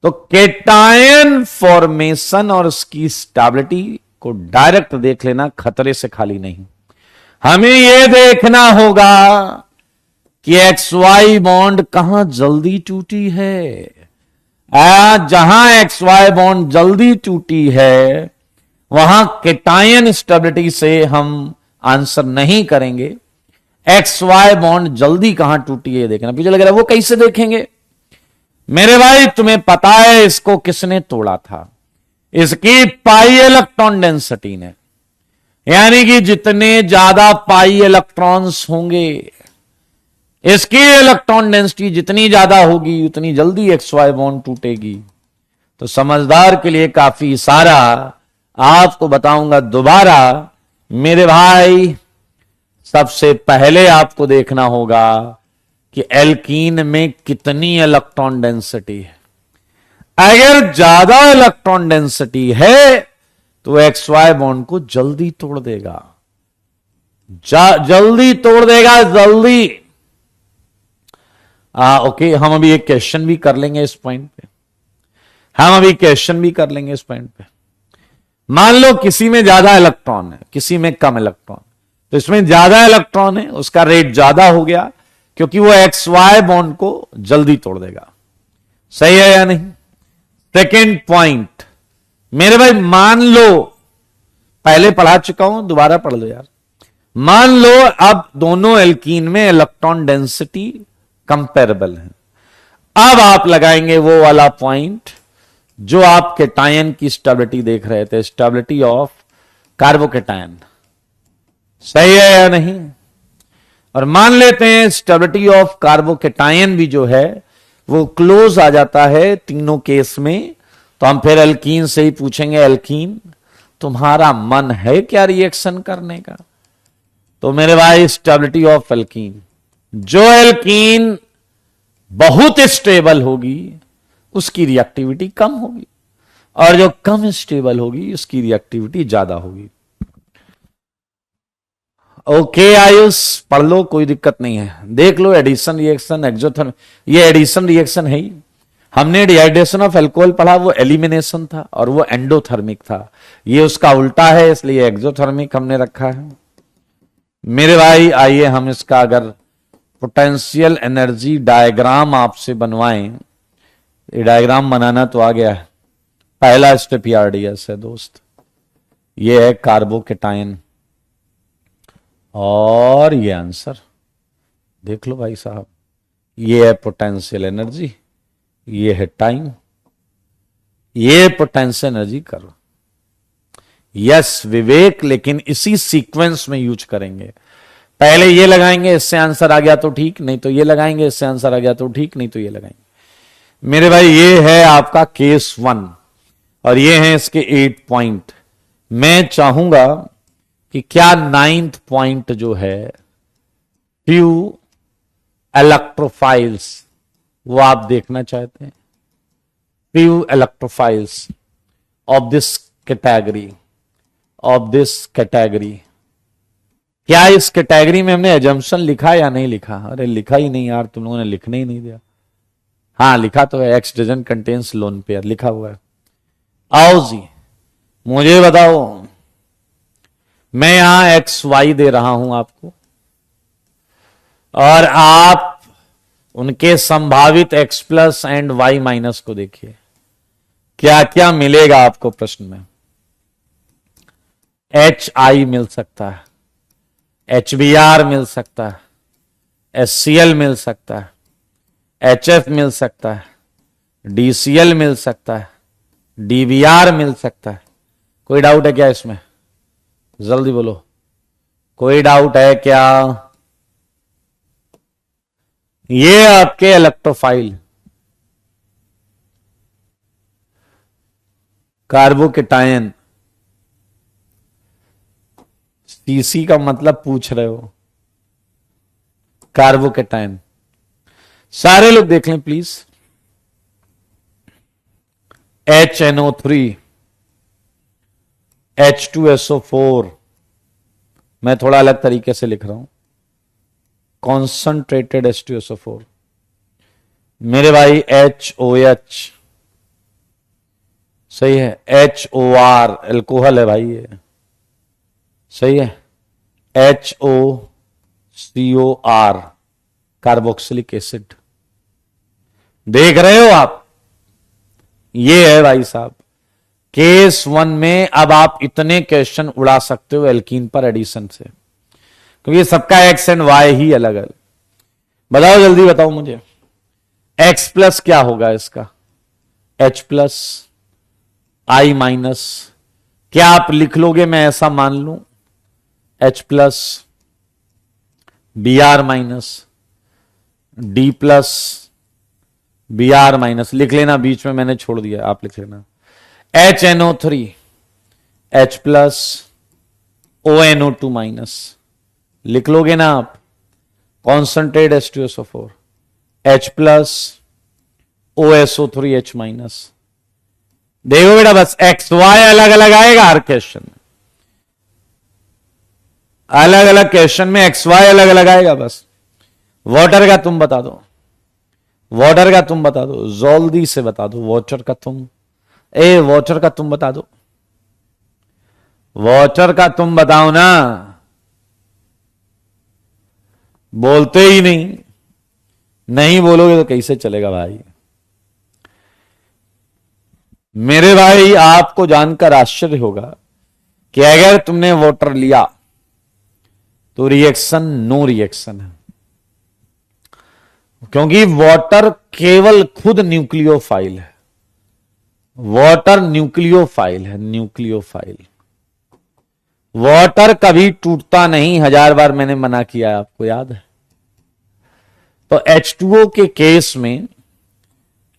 तो केटायन फॉर्मेशन और उसकी स्टेबिलिटी को डायरेक्ट देख लेना, खतरे से खाली नहीं। हमें यह देखना होगा कि XY बॉन्ड कहां जल्दी टूटी है। जहां XY बॉन्ड जल्दी टूटी है वहां केटायन स्टेबिलिटी से हम आंसर नहीं करेंगे। XY बॉन्ड जल्दी कहां टूटी है देखना। मुझे लग रहा है वो कैसे देखेंगे? मेरे भाई तुम्हें पता है इसको किसने तोड़ा था? इसकी पाई इलेक्ट्रॉन डेंसिटी ने, यानी कि जितने ज्यादा पाई इलेक्ट्रॉन्स होंगे, इसकी इलेक्ट्रॉन डेंसिटी जितनी ज्यादा होगी उतनी जल्दी XY बॉन्ड टूटेगी। तो समझदार के लिए काफी इशारा, आपको बताऊंगा दोबारा। मेरे भाई सबसे पहले आपको देखना होगा कि एल्कीन में कितनी इलेक्ट्रॉन डेंसिटी है। अगर ज्यादा इलेक्ट्रॉन डेंसिटी है तो XY बॉन्ड को जल्दी तोड़ देगा, जल्दी तोड़ देगा, जल्दी। ओके, हम अभी एक क्वेश्चन भी कर लेंगे इस पॉइंट पे, हम अभी क्वेश्चन भी कर लेंगे इस पॉइंट पे। मान लो किसी में ज्यादा इलेक्ट्रॉन है, किसी में कम इलेक्ट्रॉन, तो इसमें ज्यादा इलेक्ट्रॉन है, उसका रेट ज्यादा हो गया क्योंकि वो XY बॉन्ड को जल्दी तोड़ देगा। सही है या नहीं? सेकेंड पॉइंट, मेरे भाई मान लो, पहले पढ़ा चुका हूं, दोबारा पढ़ लो यार। मान लो अब दोनों एल्कीन में इलेक्ट्रॉन डेंसिटी कंपेरेबल है। अब आप लगाएंगे वो वाला पॉइंट जो आप केटायन की स्टेबिलिटी देख रहे थे, स्टेबिलिटी ऑफ कार्बोकेटायन। सही है या नहीं? और मान लेते हैं स्टेबिलिटी ऑफ कार्बोकेटायन भी जो है वो क्लोज आ जाता है तीनों केस में। तो हम फिर एल्कीन से ही पूछेंगे, एल्कीन तुम्हारा मन है क्या रिएक्शन करने का? तो मेरे भाई स्टेबिलिटी ऑफ एल्कीन, जो एल्कीन बहुत स्टेबल होगी उसकी रिएक्टिविटी कम होगी, और जो कम स्टेबल होगी उसकी रिएक्टिविटी ज्यादा होगी। ओके आयुष, पढ़ लो, कोई दिक्कत नहीं है। देख लो एडिशन रिएक्शन, एक्सोथर्म, ये एडिशन रिएक्शन है ही। हमने डिहाइड्रेशन ऑफ अल्कोहल पढ़ा, वो एलिमिनेशन था और वो एंडोथर्मिक था। ये उसका उल्टा है, इसलिए एक्सोथर्मिक हमने रखा है। मेरे भाई आइए हम इसका अगर पोटेंशियल एनर्जी डायग्राम आपसे बनवाएं, ये डायग्राम बनाना तो आ गया है। पहला स्टेप RDS है दोस्त, ये है कार्बोकेटायन, और ये आंसर देख लो भाई साहब। ये है पोटेंशियल एनर्जी, ये है टाइम, ये पोटेंशियल एनर्जी करो। यस विवेक, लेकिन इसी सीक्वेंस में यूज करेंगे। पहले ये लगाएंगे, इससे आंसर आ गया तो ठीक, नहीं तो ये लगाएंगे, इससे आंसर आ गया तो ठीक, नहीं तो ये लगाएंगे। मेरे भाई ये है आपका केस 1 और ये है इसके 8 पॉइंट। मैं चाहूंगा कि क्या 9th पॉइंट जो है फ्यू इलेक्ट्रोफाइल्स, वो आप देखना चाहते हैं? Few electrophiles of this category, of this category. क्या इस कैटेगरी में हमने एजम्पशन लिखा या नहीं लिखा? अरे लिखा ही नहीं यार, तुम लोगों ने लिखने ही नहीं दिया। हाँ लिखा तो है, X doesn't contains lone pair लिखा हुआ है। आओ जी, मुझे बताओ, मैं यहां एक्स वाई दे रहा हूं आपको, और आप उनके संभावित X plus and Y minus को देखिए, क्या क्या मिलेगा आपको प्रश्न में। एच आई मिल सकता है, एच बी आर मिल सकता है, एस सी एल मिल सकता है, एच एफ मिल सकता है, डी सी एल मिल सकता है, डी बी आर मिल सकता है। कोई डाउट है क्या इसमें? जल्दी बोलो, कोई डाउट है क्या? ये आपके इलेक्ट्रोफाइल कार्बोकेटायन, सीसी का मतलब पूछ रहे हो, कार्बोकेटायन। सारे लोग देख लें प्लीज। HNO3, H2SO4, मैं थोड़ा अलग तरीके से लिख रहा हूं, कॉन्संट्रेटेड H2SO4। मेरे भाई HOH, सही है। HOR अल्कोहल है भाई, ये सही है। HOCOR carboxylic acid. देख रहे हो आप, ये है भाई साहब केस 1 में। अब आप इतने क्वेश्चन उड़ा सकते हो एल्कीन पर एडिशन से, क्योंकि सबका एक्स एंड वाई ही अलग है। बताओ, जल्दी बताओ मुझे, एक्स प्लस क्या होगा इसका? H plus I minus. क्या आप लिख लोगे, मैं ऐसा मान लूं? H plus Br minus, D plus Br minus. लिख लेना, बीच में मैंने छोड़ दिया, आप लिख लेना। HNO3, H plus ONO2 minus. लिख लोगे ना आप? Concentrate H2SO4, H plus OSO3H minus. देखो बेटा, बस एक्स वाई अलग अलग आएगा हर क्वेश्चन में, अलग अलग क्वेश्चन में एक्स वाई अलग अलग आएगा। बस वाटर का तुम बता दो, वाटर का तुम बता दो, जल्दी से बता दो। वाटर का तुम, वाटर का तुम बता दो, वाटर का तुम बताओ ना। बोलते ही नहीं, नहीं बोलोगे तो कैसे चलेगा भाई? मेरे भाई, आपको जानकर आश्चर्य होगा कि अगर तुमने वाटर लिया तो रिएक्शन नो रिएक्शन है, क्योंकि वाटर केवल खुद न्यूक्लियोफाइल है। वाटर न्यूक्लियोफाइल है, न्यूक्लियोफाइल। वाटर कभी टूटता नहीं, 1000 बार मैंने मना किया है, आपको याद है। तो H2O के केस में,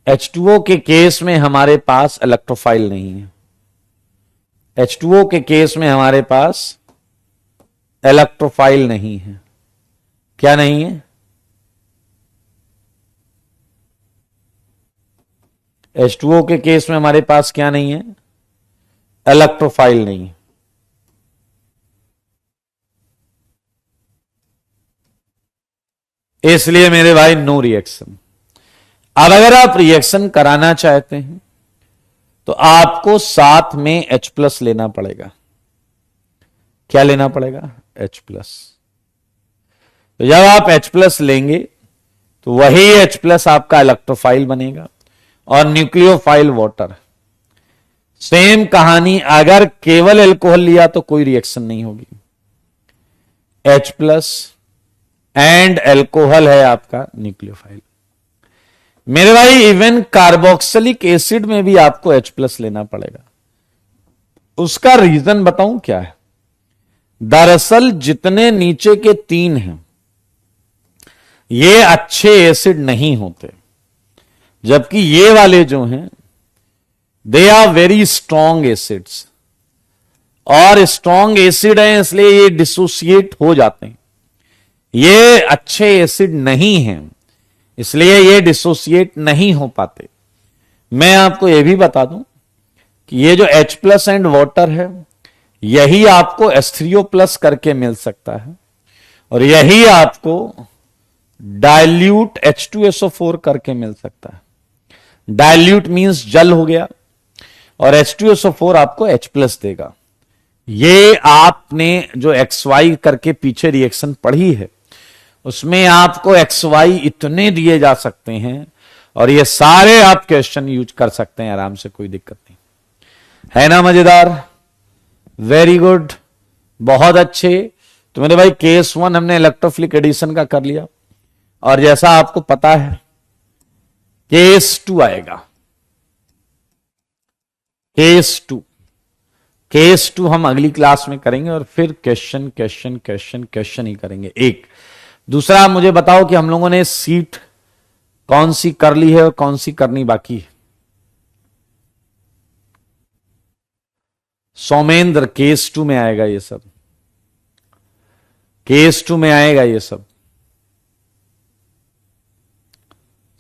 H2O के केस में हमारे पास इलेक्ट्रोफाइल नहीं है। H2O के केस में हमारे पास इलेक्ट्रोफाइल नहीं है। क्या नहीं है? H2O के केस में हमारे पास क्या नहीं है? इलेक्ट्रोफाइल नहीं है। इसलिए मेरे भाई नो रिएक्शन। अब अगर आप रिएक्शन कराना चाहते हैं तो आपको साथ में H प्लस लेना पड़ेगा। क्या लेना पड़ेगा? H plus. तो जब आप H प्लस लेंगे तो वही H प्लस आपका इलेक्ट्रोफाइल बनेगा और न्यूक्लियोफाइल वाटर। सेम कहानी, अगर केवल अल्कोहल लिया तो कोई रिएक्शन नहीं होगी। H प्लस एंड अल्कोहल है आपका न्यूक्लियोफाइल। मेरे भाई, इवन कार्बोक्सिलिक एसिड में भी आपको H प्लस लेना पड़ेगा। उसका रीजन बताऊं क्या है? दरअसल जितने नीचे के 3 हैं ये अच्छे एसिड नहीं होते, जबकि ये वाले जो हैं they are very strong acids, और स्ट्रॉन्ग एसिड हैं इसलिए ये डिसोसिएट हो जाते हैं। ये अच्छे एसिड नहीं हैं इसलिए ये डिसोसिएट नहीं हो पाते। मैं आपको यह भी बता दूं कि ये जो H प्लस एंड वाटर है यही आपको H3O प्लस करके मिल सकता है, और यही आपको डाइल्यूट H2SO4 करके मिल सकता है। डाइल्यूट मींस जल हो गया, और H2SO4 आपको H+ देगा। ये आपने जो XY करके पीछे रिएक्शन पढ़ी है उसमें आपको XY इतने दिए जा सकते हैं और ये सारे आप क्वेश्चन यूज कर सकते हैं आराम से, कोई दिक्कत नहीं है ना। मजेदार, वेरी गुड, बहुत अच्छे। तो मेरे भाई केस 1 हमने इलेक्ट्रोफिलिक एडिशन का कर लिया और जैसा आपको पता है केस 2 आएगा। केस 2 हम अगली क्लास में करेंगे और फिर क्वेश्चन क्वेश्चन क्वेश्चन क्वेश्चन ही करेंगे। एक दूसरा मुझे बताओ कि हम लोगों ने सीट कौन सी कर ली है और कौन सी करनी बाकी है। सौमेंद्र, केस 2 में आएगा ये सब, केस 2 में आएगा ये सब,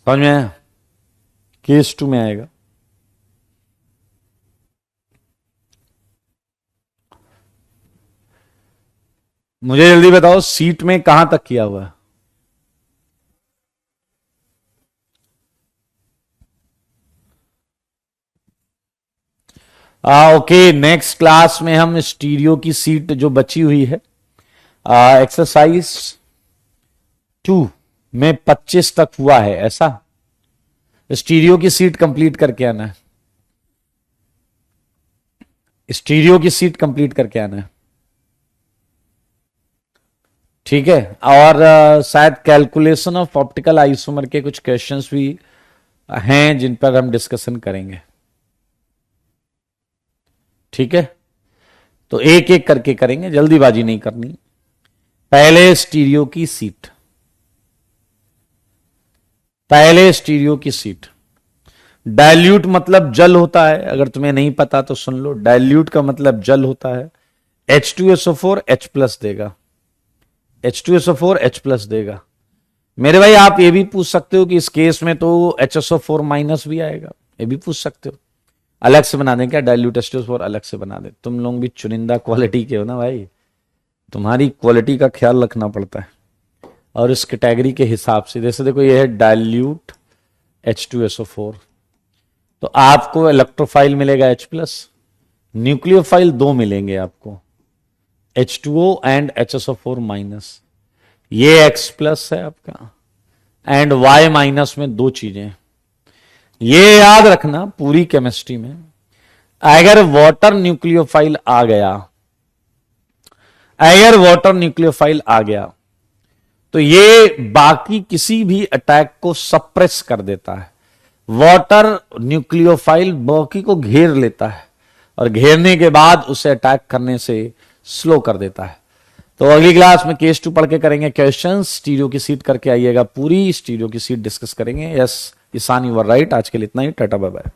समझ में आया? केस 2 में आएगा। मुझे जल्दी बताओ सीट में कहां तक किया हुआ है? ओके, नेक्स्ट क्लास में हम स्टीरियो की सीट जो बची हुई है एक्सरसाइज 2 में 25 तक हुआ है, ऐसा स्टीरियो की सीट कंप्लीट करके आना है। स्टीरियो की सीट कंप्लीट करके आना है, ठीक है। और शायद कैलकुलेशन ऑफ ऑप्टिकल आइसोमर के कुछ क्वेश्चंस भी हैं जिन पर हम डिस्कशन करेंगे, ठीक है। तो एक एक करके करेंगे, जल्दीबाजी नहीं करनी। पहले स्टीरियो की सीट, पहले स्टीरियो की सीट। डाइल्यूट मतलब जल होता है, अगर तुम्हें नहीं पता तो सुन लो। डाइल्यूट का मतलब जल होता है। H2SO4 H+ देगा, H2SO4 H+ देगा। मेरे भाई आप ये भी पूछ सकते हो कि इस केस में तो HSO4- भी आएगा, ये भी पूछ सकते हो। अलग से बना दें क्या? डाइल्यूट H2SO4 अलग से बना दे। तुम लोग भी चुनिंदा क्वालिटी के हो ना भाई, तुम्हारी क्वालिटी का ख्याल रखना पड़ता है और इस कैटेगरी के हिसाब से। जैसे देखो ये है डाइल्यूट H2SO4, तो आपको इलेक्ट्रोफाइल मिलेगा H+, न्यूक्लियोफाइल 2 मिलेंगे आपको, H2O एंड HSO4-। ये X+ है आपका एंड Y- में 2 चीजें। ये याद रखना पूरी केमिस्ट्री में, अगर वाटर न्यूक्लियोफाइल आ गया, अगर वाटर न्यूक्लियोफाइल आ गया तो ये बाकी किसी भी अटैक को सप्रेस कर देता है। वाटर न्यूक्लियोफाइल बाकी को घेर लेता है और घेरने के बाद उसे अटैक करने से स्लो कर देता है। तो अगली क्लास में केस 2 पढ़ के करेंगे क्वेश्चन। स्टीरियो की सीट करके आइएगा, पूरी स्टीरियो की सीट डिस्कस करेंगे। Yes Ishaan, you are right. आज के लिए इतना ही, टाटा बाय बाय।